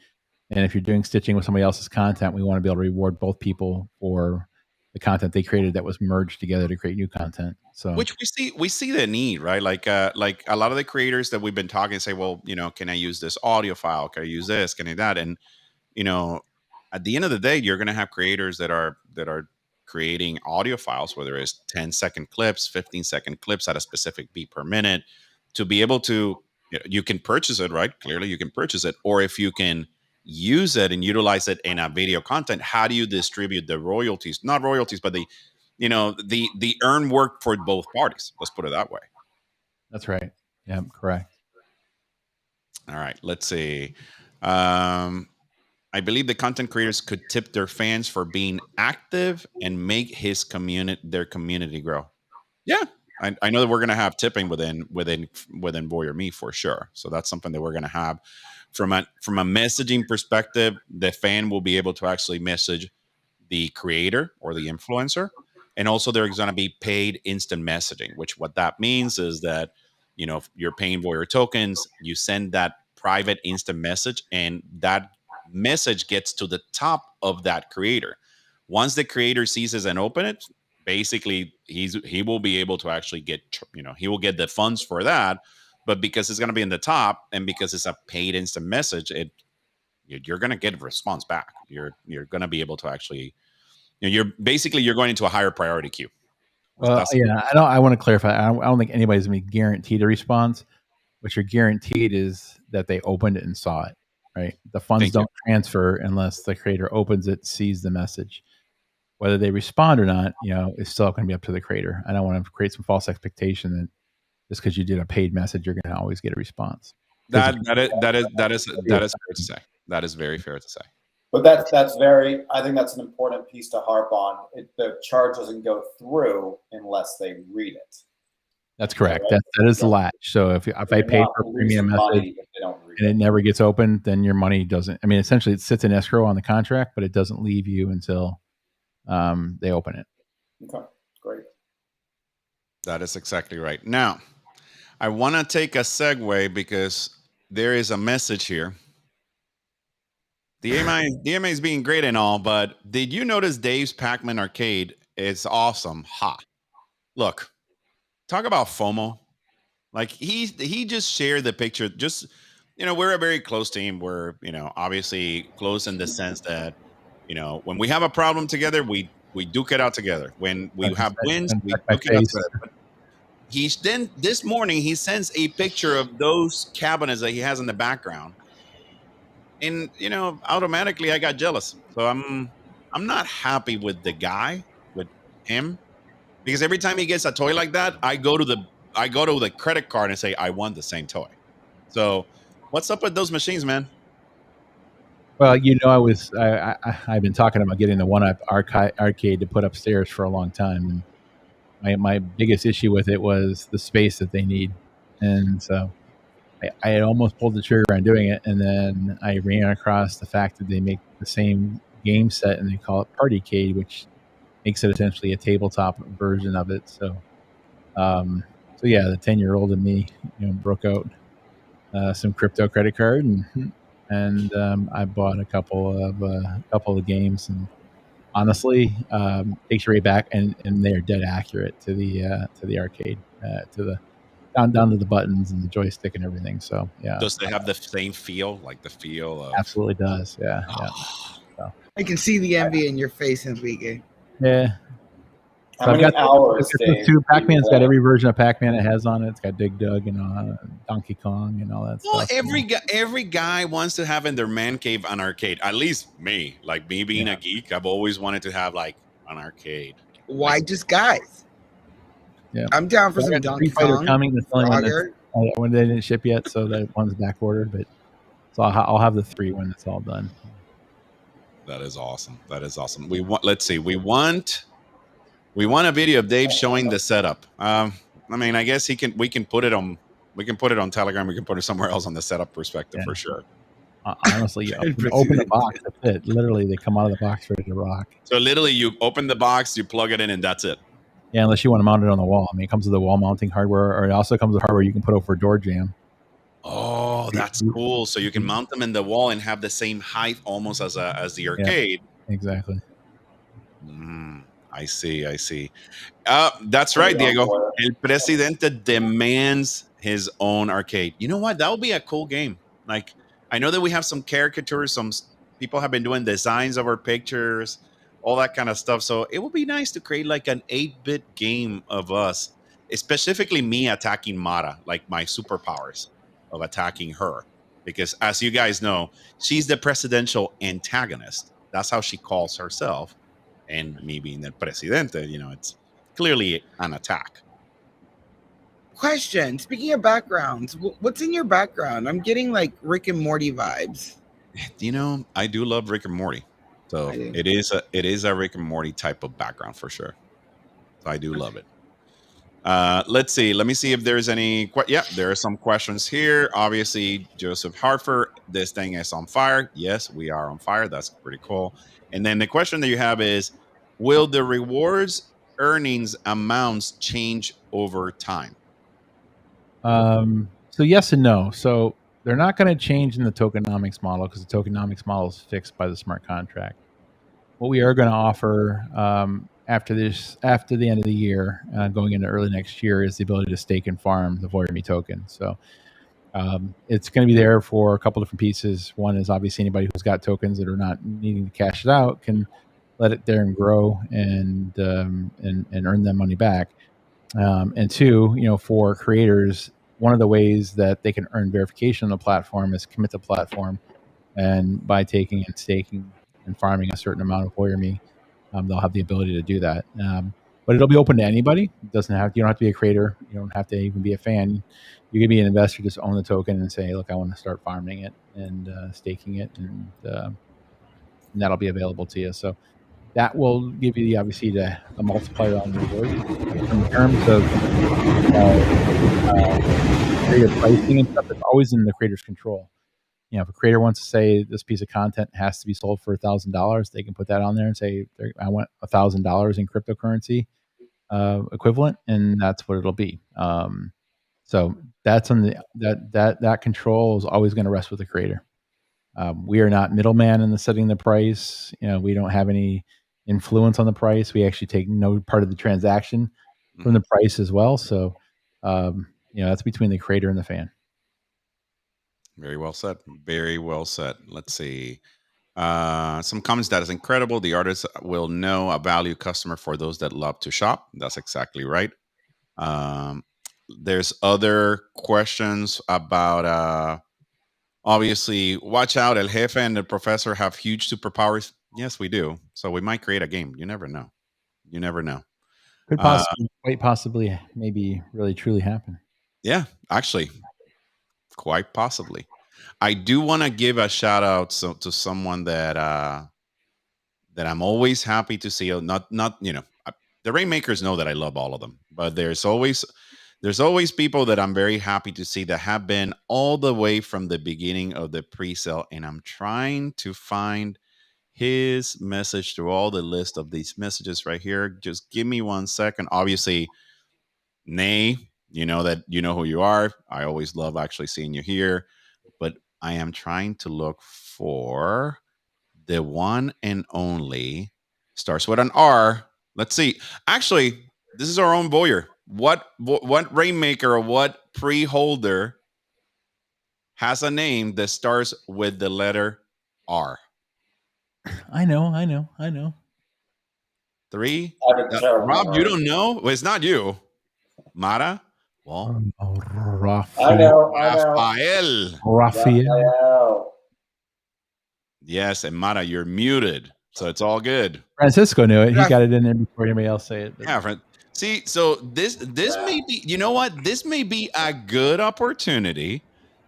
And if you're doing stitching with somebody else's content, we want to be able to reward both people for the content they created that was merged together to create new content. So, which we see the need, right? Like a lot of the creators that we've been talking say, well, can I use this audio file? Can I use this? Can I do that? And at the end of the day, you're going to have creators that are creating audio files, whether it's 10-second clips, 15-second clips at a specific beat per minute, to be able to, you can purchase it, right? Clearly you can purchase it. Or if you can use it and utilize it in a video content, how do you distribute the royalties? Not royalties, but the earn work for both parties. Let's put it that way. That's right. Yeah, correct. All right, let's see. I believe the content creators could tip their fans for being active and make their community grow. Yeah, I know that we're going to have tipping within VOYR AMA for sure. So that's something that we're going to have from a messaging perspective. The fan will be able to actually message the creator or the influencer, and also there's going to be paid instant messaging. Which what that means is that if you're paying VOYR tokens, you send that private instant message, and that message gets to the top of that creator. Once the creator sees and open it, basically he will be able to actually get he will get the funds for that. But because it's going to be in the top, and because it's a paid instant message, you're going to get a response back. You're going to be able to actually you're going into a higher priority queue. Well, yeah, I want to clarify. I don't think anybody's going to be guaranteed a response. What you're guaranteed is that they opened it and saw it, right? The funds don't transfer unless the creator opens it, sees the message. Whether they respond or not, is still going to be up to the creator. I don't want to create some false expectation that just because you did a paid message, you're going to always get a response. That is fair to say. That is very fair to say. But that's very. I think that's an important piece to harp on. The charge doesn't go through unless they read it. That's correct. Right? That is the latch. So if I paid for a premium message and it never gets opened, then your money doesn't. I mean, essentially, it sits in escrow on the contract, but it doesn't leave you until they open it. Okay, great. That is exactly right. Now, I want to take a segue because there is a message here. The AMA is being great and all, but did you notice Dave's PacMan Arcade is awesome? Ha! Look, talk about FOMO. Like he just shared the picture. Just we're a very close team. We're obviously close in the sense that when we have a problem together, we duke it out together. When we have wins, we duke it out together. This morning he sends a picture of those cabinets that he has in the background. And automatically I got jealous. So I'm not happy with the guy, with him, because every time he gets a toy like that, I go to the credit card and say I want the same toy. So what's up with those machines, man? Well, I've been talking about getting the one-up arcade to put upstairs for a long time. And my biggest issue with it was the space that they need, and so I had almost pulled the trigger on doing it, and then I ran across the fact that they make the same game set and they call it Partycade, which makes it essentially a tabletop version of it. So yeah, the 10-year-old in me, broke out some crypto credit card, and I bought a couple of games, and honestly, takes you right back, and they're dead accurate to the arcade, to the down to the buttons and the joystick and everything. So yeah. Does they have the same feel? Like the feel of... Absolutely does. Yeah. So. I can see the envy in your face, Enrique. Yeah. How many hours? PacMan's got every version of PacMan it has on it. It's got Dig Dug and Donkey Kong and all that stuff. Every guy wants to have in their man cave an arcade. At least me. Like me being a geek, I've always wanted to have like an arcade. Why just guys? Yeah, I'm down for some Donkey Kong. Coming when they didn't ship yet, so that one's back ordered. But so I'll have the 3 when it's all done. That is awesome. Let's see. We want a video of Dave showing the setup. I mean, I guess we can put it on Telegram. We can put it somewhere else on the setup perspective for sure. Honestly, open the box. That's it. Literally, they come out of the box ready to rock. So literally, you open the box, you plug it in, and that's it. Yeah, unless you want to mount it on the wall. I mean, it comes with the wall mounting hardware, or it also comes with hardware you can put over a door jamb. Oh, that's cool. So you can mount them in the wall and have the same height almost as the arcade. Yeah, exactly. I see. That's right, Diego. El Presidente demands his own arcade. You know what? That would be a cool game. Like, I know that we have some caricatures. Some people have been doing designs of our pictures, all that kind of stuff. So it would be nice to create like an 8-bit game of us, specifically me attacking Mara, like my superpowers of attacking her. Because as you guys know, she's the presidential antagonist. That's how she calls herself. And me being the presidente, it's clearly an attack. Question. Speaking of backgrounds, what's in your background? I'm getting like Rick and Morty vibes. I do love Rick and Morty. So it is a Rick and Morty type of background for sure. So I do love it. Let's see. Let me see if there's any. Yeah, there are some questions here. Obviously, Joseph Hartford, this thing is on fire. Yes, we are on fire. That's pretty cool. And then the question that you have is, will the rewards earnings amounts change over time? So yes and no. So they're not going to change in the tokenomics model because the tokenomics model is fixed by the smart contract. What we are going to offer after the end of the year, going into early next year, is the ability to stake and farm the VOYR AMA token. So it's going to be there for a couple different pieces. One is obviously anybody who's got tokens that are not needing to cash it out can let it there and grow and earn them money back. And two, for creators, one of the ways that they can earn verification on the platform is commit the platform, and by taking and staking and farming a certain amount of VOYR AMA, they'll have the ability to do that. But it'll be open to anybody. You don't have to be a creator. You don't have to even be a fan. You can be an investor, just own the token and say, look, I want to start farming it and staking it, and that'll be available to you. So that will give you obviously the multiplier on the reward. In terms of creator pricing and stuff, it's always in the creator's control. If a creator wants to say this piece of content has to be sold for $1,000, they can put that on there and say, I want $1,000 in cryptocurrency equivalent, and that's what it'll be. So that's on that control is always going to rest with the creator. We are not middleman in the setting the price. We don't have any influence on the price. We actually take no part of the transaction from the price as well. So, that's between the creator and the fan. Very well said. Very well said. Let's see. Some comments. That is incredible. The artist will know a value customer for those that love to shop. That's exactly right. There's other questions about obviously, watch out. El Jefe and the Professor have huge superpowers. Yes, we do. So we might create a game. You never know. You never know. Could possibly, quite possibly, maybe really truly happen. Yeah, actually, quite possibly. I do want to give a shout out to someone that I'm always happy to see. Not the Rainmakers know that I love all of them, but there's always people that I'm very happy to see that have been all the way from the beginning of the pre-sale, and I'm trying to find his message through all the list of these messages right here. Just give me 1 second. Obviously, Nay, you know who you are. I always love actually seeing you here, but I am trying to look for the one and only, starts with an R. Let's see. Actually, this is our own VOYR. What Rainmaker or what pre-holder has a name that starts with the letter R? I know. 3. Terrible Rob, memory. you don't know? Well, it's not you. Mara? Well, I know. Raphael. Yes, and Mara, you're muted, so it's all good. Francisco knew it. He got it in there before anybody else say it. Yeah, friend. See, so this may be, you know what? This may be a good opportunity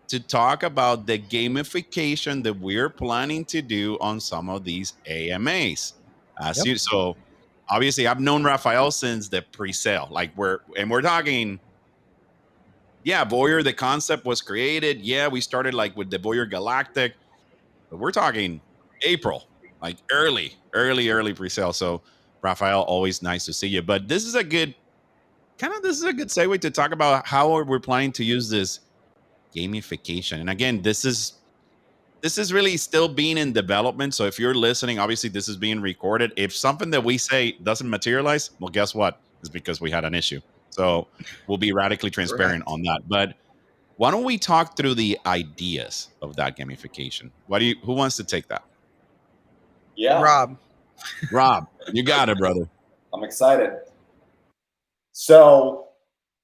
to talk about the gamification that we're planning to do on some of these AMAs. So obviously I've known Raphael since the pre-sale. Like we're talking, VOYR, the concept was created. Yeah, we started like with the VOYR Galactic, but we're talking April, like early pre-sale. So Raphael, always nice to see you. But this is a good segue to talk about how we're planning to use this gamification. And again, this is really still being in development. So if you're listening, obviously this is being recorded. If something that we say doesn't materialize, well, guess what? It's because we had an issue. So we'll be radically transparent on that. But why don't we talk through the ideas of that gamification? Who wants to take that? Yeah. Rob, you got it, brother. I'm excited. So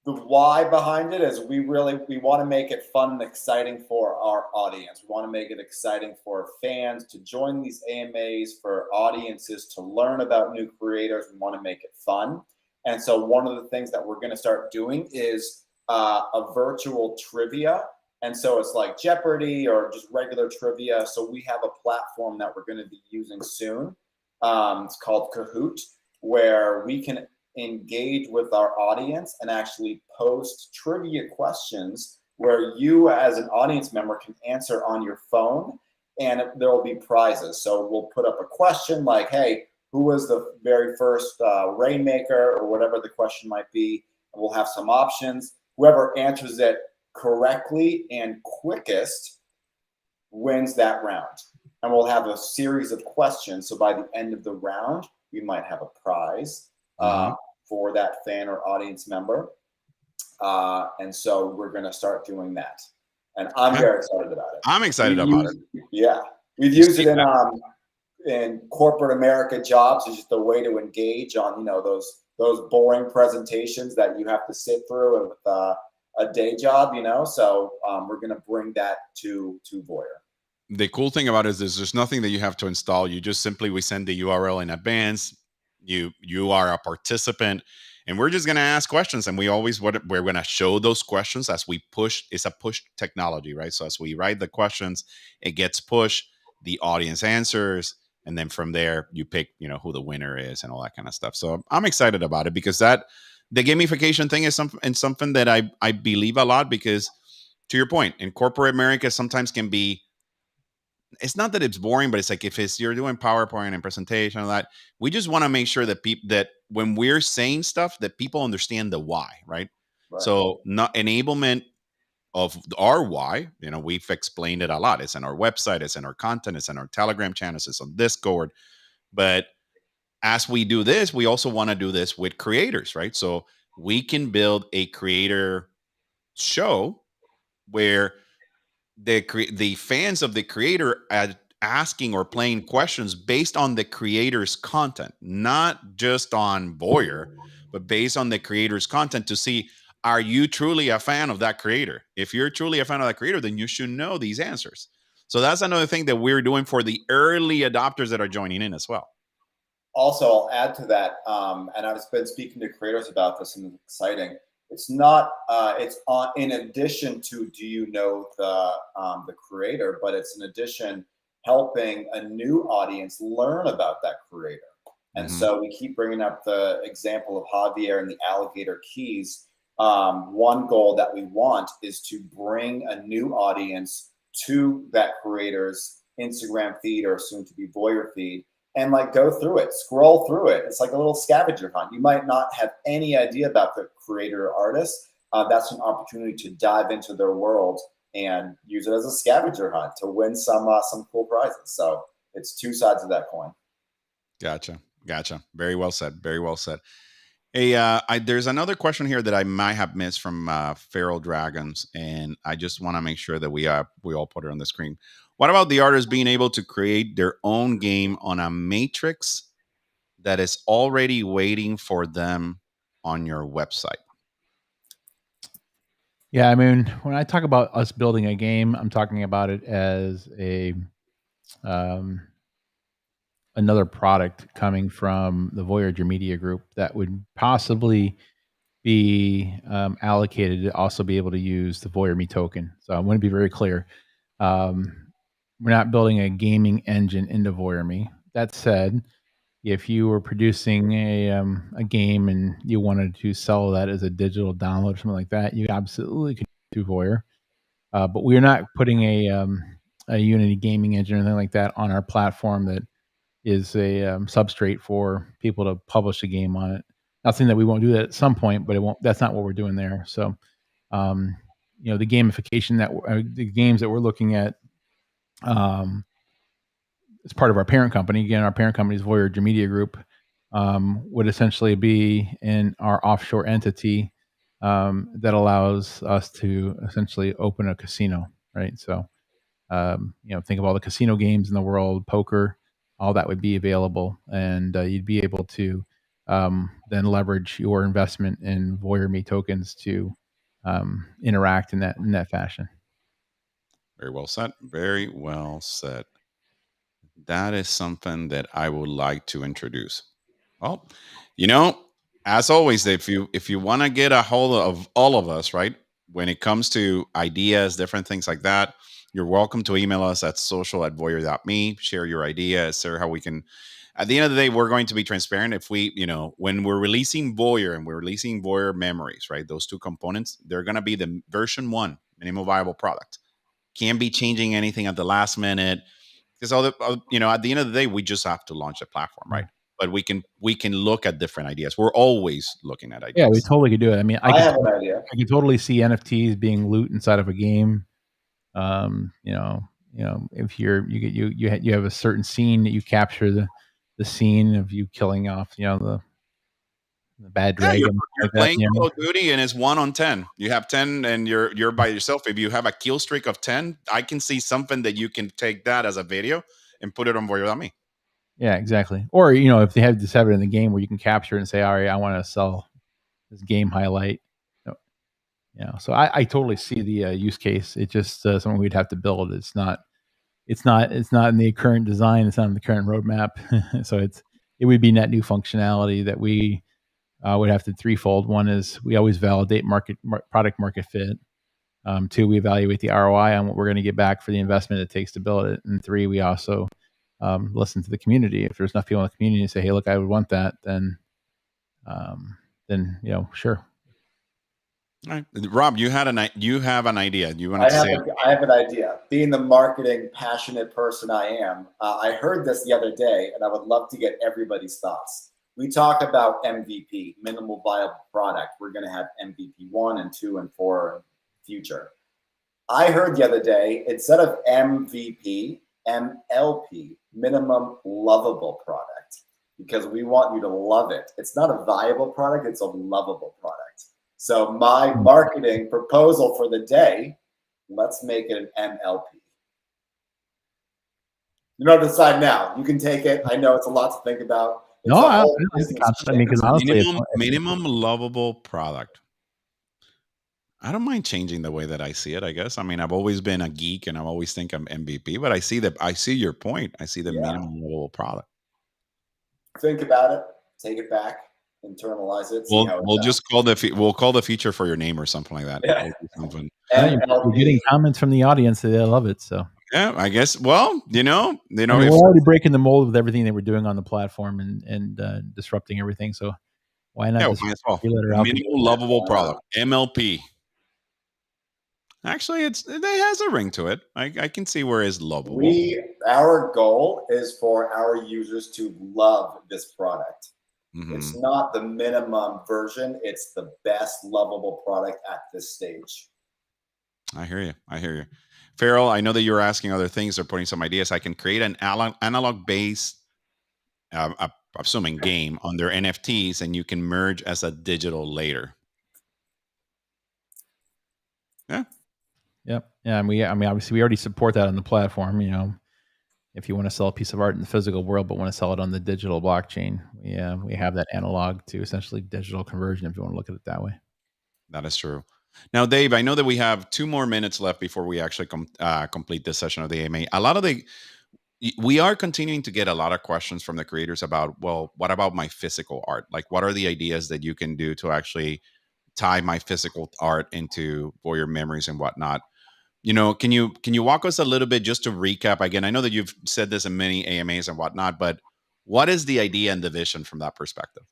the why behind it is we want to make it fun and exciting for our audience. We want to make it exciting for fans to join these AMAs, for audiences to learn about new creators. We want to make it fun. And so one of the things that we're going to start doing is a virtual trivia. And so it's like Jeopardy or just regular trivia. So we have a platform that we're going to be using soon. It's called Kahoot, where we can engage with our audience and actually post trivia questions where you as an audience member can answer on your phone, and there will be prizes. So we'll put up a question like, hey, who was the very first Rainmaker, or whatever the question might be, and we'll have some options. Whoever answers it correctly and quickest wins that round. And we'll have a series of questions. So by the end of the round, we might have a prize for that fan or audience member. And so we're going to start doing that. And I'm very excited about it. I'm excited about it. Yeah. We've used it in corporate America jobs as just a way to engage on, you know, those boring presentations that you have to sit through with a day job, you know. So we're going to bring that to VOYR. The cool thing about it is there's nothing that you have to install. You just we send the URL in advance. You are a participant, and we're just going to ask questions. And we're going to show those questions as we push. It's a push technology, right? So as we write the questions, it gets pushed. The audience answers, and then from there you pick, you know, who the winner is and all that kind of stuff. So I'm excited about it because the gamification thing is something that I believe a lot, because to your point, in corporate America sometimes can be, it's not that it's boring, but it's like if you're doing PowerPoint and presentation and that, we just want to make sure that that when we're saying stuff that people understand the why, right? So not enablement of our why, you know, we've explained it a lot. It's in our website, it's in our content, it's in our Telegram channels, it's on Discord. But as we do this, we also want to do this with creators, right? So we can build a creator show where the fans of the creator are asking or playing questions based on the creator's content, not just on VOYR, but based on the creator's content to see, are you truly a fan of that creator? If you're truly a fan of that creator, then you should know these answers. So that's another thing that we're doing for the early adopters that are joining in as well. Also, I'll add to that, and I've been speaking to creators about this, and it's exciting. It's not. It's on in addition to, do you know the creator? But it's in addition helping a new audience learn about that creator. And so we keep bringing up the example of Javier and the alligator keys. One goal that we want is to bring a new audience to that creator's Instagram feed, or soon to be VOYR feed, and like go through it, scroll through it. It's like a little scavenger hunt. You might not have any idea about the creator or artist. That's an opportunity to dive into their world and use it as a scavenger hunt to win some cool prizes. So it's two sides of that coin. Gotcha. Very well said. Very well said. Hey, there's another question here that I might have missed from Feral Dragons, and I just want to make sure that we all put it on the screen. What about the artists being able to create their own game on a matrix that is already waiting for them on your website? Yeah, I mean, when I talk about us building a game, I'm talking about it as another product coming from the Voyager Media Group that would possibly be allocated to also be able to use the VOYR Me token. So I want to be very clear. We're not building a gaming engine into VOYR Me. That said, if you were producing a game and you wanted to sell that as a digital download or something like that, you absolutely could do VOYR. But we're not putting a Unity gaming engine or anything like that on our platform that is a substrate for people to publish a game on it. Not saying that we won't do that at some point, but it won't. That's not what we're doing there. So, you know, the gamification the games that we're looking at, as part of our parent company. Again, our parent company is Voyager Media Group. Would essentially be in our offshore entity that allows us to essentially open a casino, right? So, you know, think of all the casino games in the world, poker, all that would be available, and you'd be able to then leverage your investment in VOYR Me tokens to interact in that fashion. Very well said. Very well said. That is something that I would like to introduce. Well, you know, as always, if you want to get a hold of all of us, right, when it comes to ideas, different things like that, You're welcome to email us at social@voyr.me. Share your ideas, share how we can. At the end of the day, we're going to be transparent. If we, when we're releasing Voyr and we're releasing Voyr Memories, right? Those two components, they're going to be the version 1 minimum viable product. Can't be changing anything at the last minute, because at the end of the day, we just have to launch the platform, right? But we can look at different ideas. We're always looking at ideas. Yeah, we totally could do it. I mean, I have an idea. I can totally see NFTs being loot inside of a game. If you have a certain scene that you capture the scene of you killing off, the bad dragon. You're playing Call of Duty and it's 1 on 10. You have 10 and you're by yourself. If you have a kill streak of 10, I can see something that you can take that as a video and put it on VOYR.me. Yeah, exactly. Or if they have it in the game where you can capture it and say, all right, I want to sell this game highlight. So I totally see the use case. It's just something we'd have to build. It's not in the current design. It's not in the current roadmap. So it would be net new functionality that we would have to threefold. One is we always validate product market fit. 2, we evaluate the ROI on what we're going to get back for the investment it takes to build it. And 3, we also listen to the community. If there's enough people in the community to say, hey, look, I would want that, then sure. All right. Rob, you have an idea. You want to say? I have an idea. Being the marketing passionate person I am, I heard this the other day, and I would love to get everybody's thoughts. We talk about MVP, minimal viable product. We're going to have MVP 1 and 2 and 4 in the future. I heard the other day, instead of MVP, MLP, minimum lovable product, because we want you to love it. It's not a viable product, it's a lovable product. So my marketing proposal for the day, let's make it an MLP. You don't decide now. You can take it. I know it's a lot to think about. Because honestly, minimum lovable product. I don't mind changing the way that I see it, I guess. I mean, I've always been a geek and I always think I'm MVP, but I see your point. I see the minimum lovable product. Think about it, take it back, internalize it. We'll call the feature for your name or something like that. Yeah. We're getting comments from the audience that they love it. So yeah, I guess. Well, we're already breaking the mold with everything that we're doing on the platform and disrupting everything. So why not? Minimum lovable product, MLP. Actually, it has a ring to it. I can see where it's lovable. Our goal is for our users to love this product. Mm-hmm. It's not the minimum version. It's the best lovable product at this stage. I hear you. Farrell, I know that you're asking other things or putting some ideas. I can create an analog-based, assuming game under NFTs, and you can merge as a digital later. Yeah. Yep. Yeah. Obviously we already support that on the platform. If you want to sell a piece of art in the physical world, but want to sell it on the digital blockchain, we have that analog to essentially digital conversion, if you want to look at it that way. That is true. Now, Dave, I know that we have 2 more minutes left before we actually complete this session of the AMA. We are continuing to get a lot of questions from the creators about, well, what about my physical art? Like, what are the ideas that you can do to actually tie my physical art into Voyr Memories and whatnot? Can you walk us a little bit just to recap again? I know that you've said this in many AMAs and whatnot, but what is the idea and the vision from that perspective?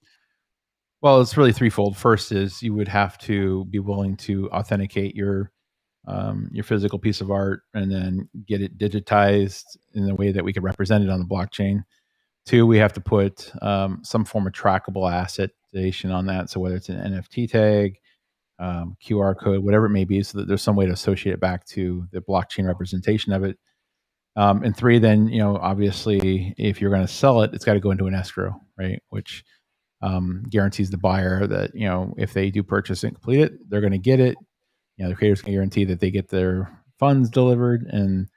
Well, it's really threefold. First is you would have to be willing to authenticate your physical piece of art and then get it digitized in a way that we could represent it on the blockchain. 2, we have to put some form of trackable asset on that. So whether it's an NFT tag, QR code, whatever it may be, so that there's some way to associate it back to the blockchain representation of it. And 3, then, obviously, if you're going to sell it, it's got to go into an escrow, right? Which guarantees the buyer that, if they do purchase and complete it, they're going to get it. The creators can guarantee that they get their funds delivered. And,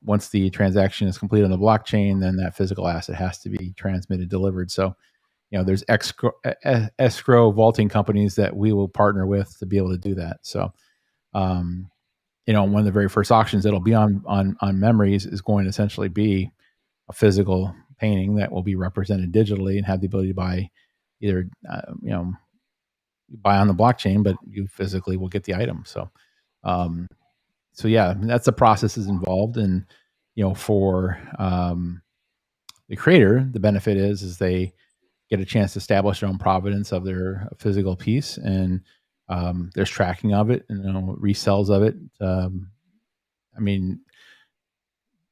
once the transaction is complete on the blockchain, then that physical asset has to be transmitted, delivered. So, there's escrow vaulting companies that we will partner with to be able to do that. So, one of the very first auctions that'll be on Memories is going to essentially be a physical painting that will be represented digitally and have the ability to buy either, buy on the blockchain, but you physically will get the item. So, so yeah, that's the processes involved. And, for the creator, the benefit is they get a chance to establish their own provenance of their physical piece, and there's tracking of it, and resells of it. I mean,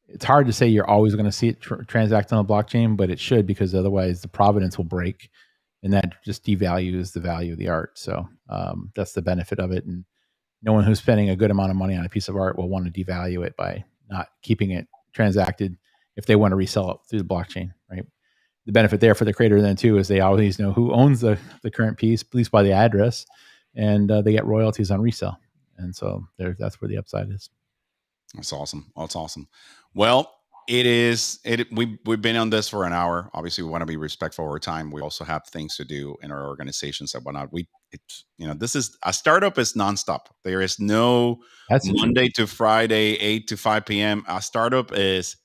it's hard to say you're always going to see it transact on a blockchain, but it should, because otherwise the provenance will break, and that just devalues the value of the art. So that's the benefit of it. And no one who's spending a good amount of money on a piece of art will want to devalue it by not keeping it transacted if they want to resell it through the blockchain, right? The benefit there for the creator then too is they always know who owns the current piece, at least by the address, and they get royalties on resale. And so that's where the upside is. That's awesome. That's awesome. Well, we've been on this for an hour. Obviously, we want to be respectful of our time. We also have things to do in our organizations and whatnot. This is a startup is nonstop. There is no Monday to Friday, 8 to 5 p.m. A startup is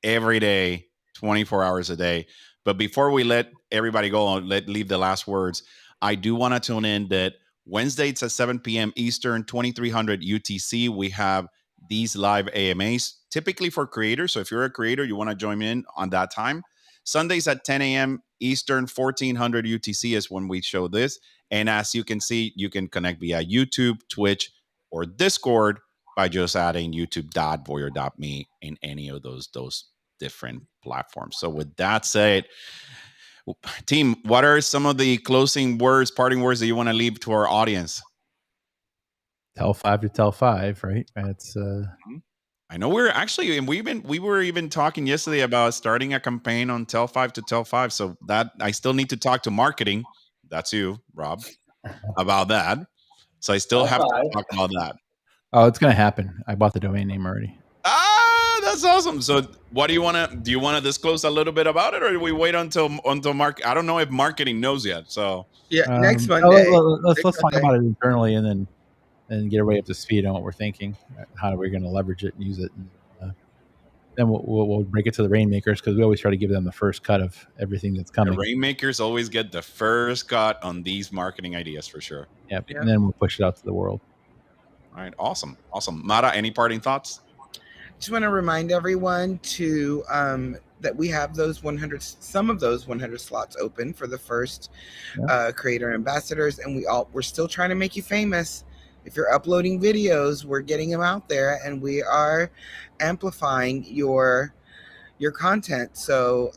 every day, 24 hours a day. But before we let everybody go, leave the last words, I do want to tune in that Wednesday, it's at 7 p.m. Eastern, 2300 UTC. We have these live AMAs, typically for creators. So if you're a creator, you want to join in on that time. Sundays at 10 a.m. Eastern, 1400 UTC is when we show this. And as you can see, you can connect via YouTube, Twitch, or Discord by just adding youtube.voyr.me in any of those different platforms. So with that said, team, what are some of the closing words, parting words that you want to leave to our audience? Tell 5 to tell 5, right? That's I know we're actually, and we were even talking yesterday about starting a campaign on tell 5 to tell 5. So that I still need to talk to marketing. That's you, Rob, about that. So I still have to talk about that. Oh, it's going to happen. I bought the domain name already. That's awesome. So what do you want to disclose a little bit about it, or do we wait until I don't know if marketing knows yet. So yeah, next Monday. Let's talk about it internally, and then get everybody up to speed on what we're thinking, how we're going to leverage it and use it. And, then we'll break it to the Rainmakers, because we always try to give them the first cut of everything that's coming. The Rainmakers always get the first cut on these marketing ideas for sure. Yep. And then we'll push it out to the world. All right. Awesome. Mara, any parting thoughts? Just want to remind everyone to that we have some of those 100 slots open for the first creator ambassadors, and we're still trying to make you famous. If you're uploading videos, we're getting them out there, and we are amplifying your content. So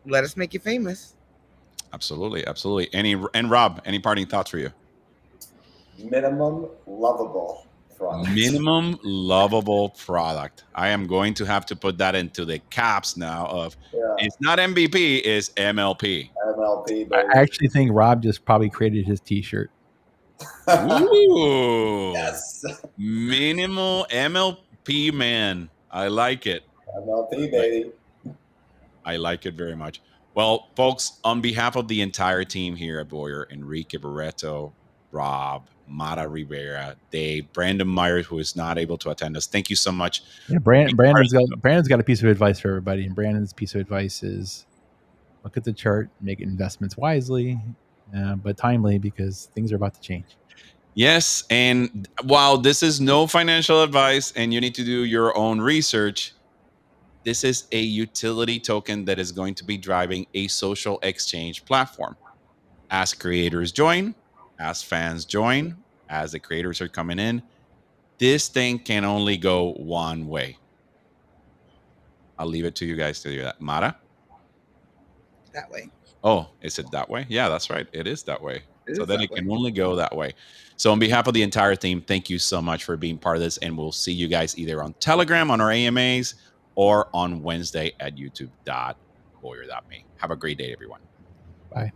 let us make you famous. Absolutely. And Rob, any parting thoughts for you? Minimum lovable product. I am going to have to put that into the caps now of it's not MVP, it's MLP. MLP, baby. I actually think Rob just probably created his t-shirt. Ooh. Yes. Minimal MLP, man. I like it. MLP, baby. I like it very much. Well, folks, on behalf of the entire team here at VOYR, Enrique Barreto, Rob, Mara Rivera, Dave, Brandon Myers, who is not able to attend us, thank you so much. Yeah, Brandon's got a piece of advice for everybody, and Brandon's piece of advice is look at the chart, make investments wisely, but timely, because things are about to change. Yes, and while this is no financial advice and you need to do your own research, this is a utility token that is going to be driving a social exchange platform. As creators join, as fans join, as the creators are coming in, this thing can only go one way. I'll leave it to you guys to do that. Mara? That way. Oh, is it that way? Yeah, that's right. It is that way. So then it can only go that way. So on behalf of the entire team, thank you so much for being part of this. And we'll see you guys either on Telegram, on our AMAs, or on Wednesday at youtube.voyr.me. Have a great day, everyone. Bye.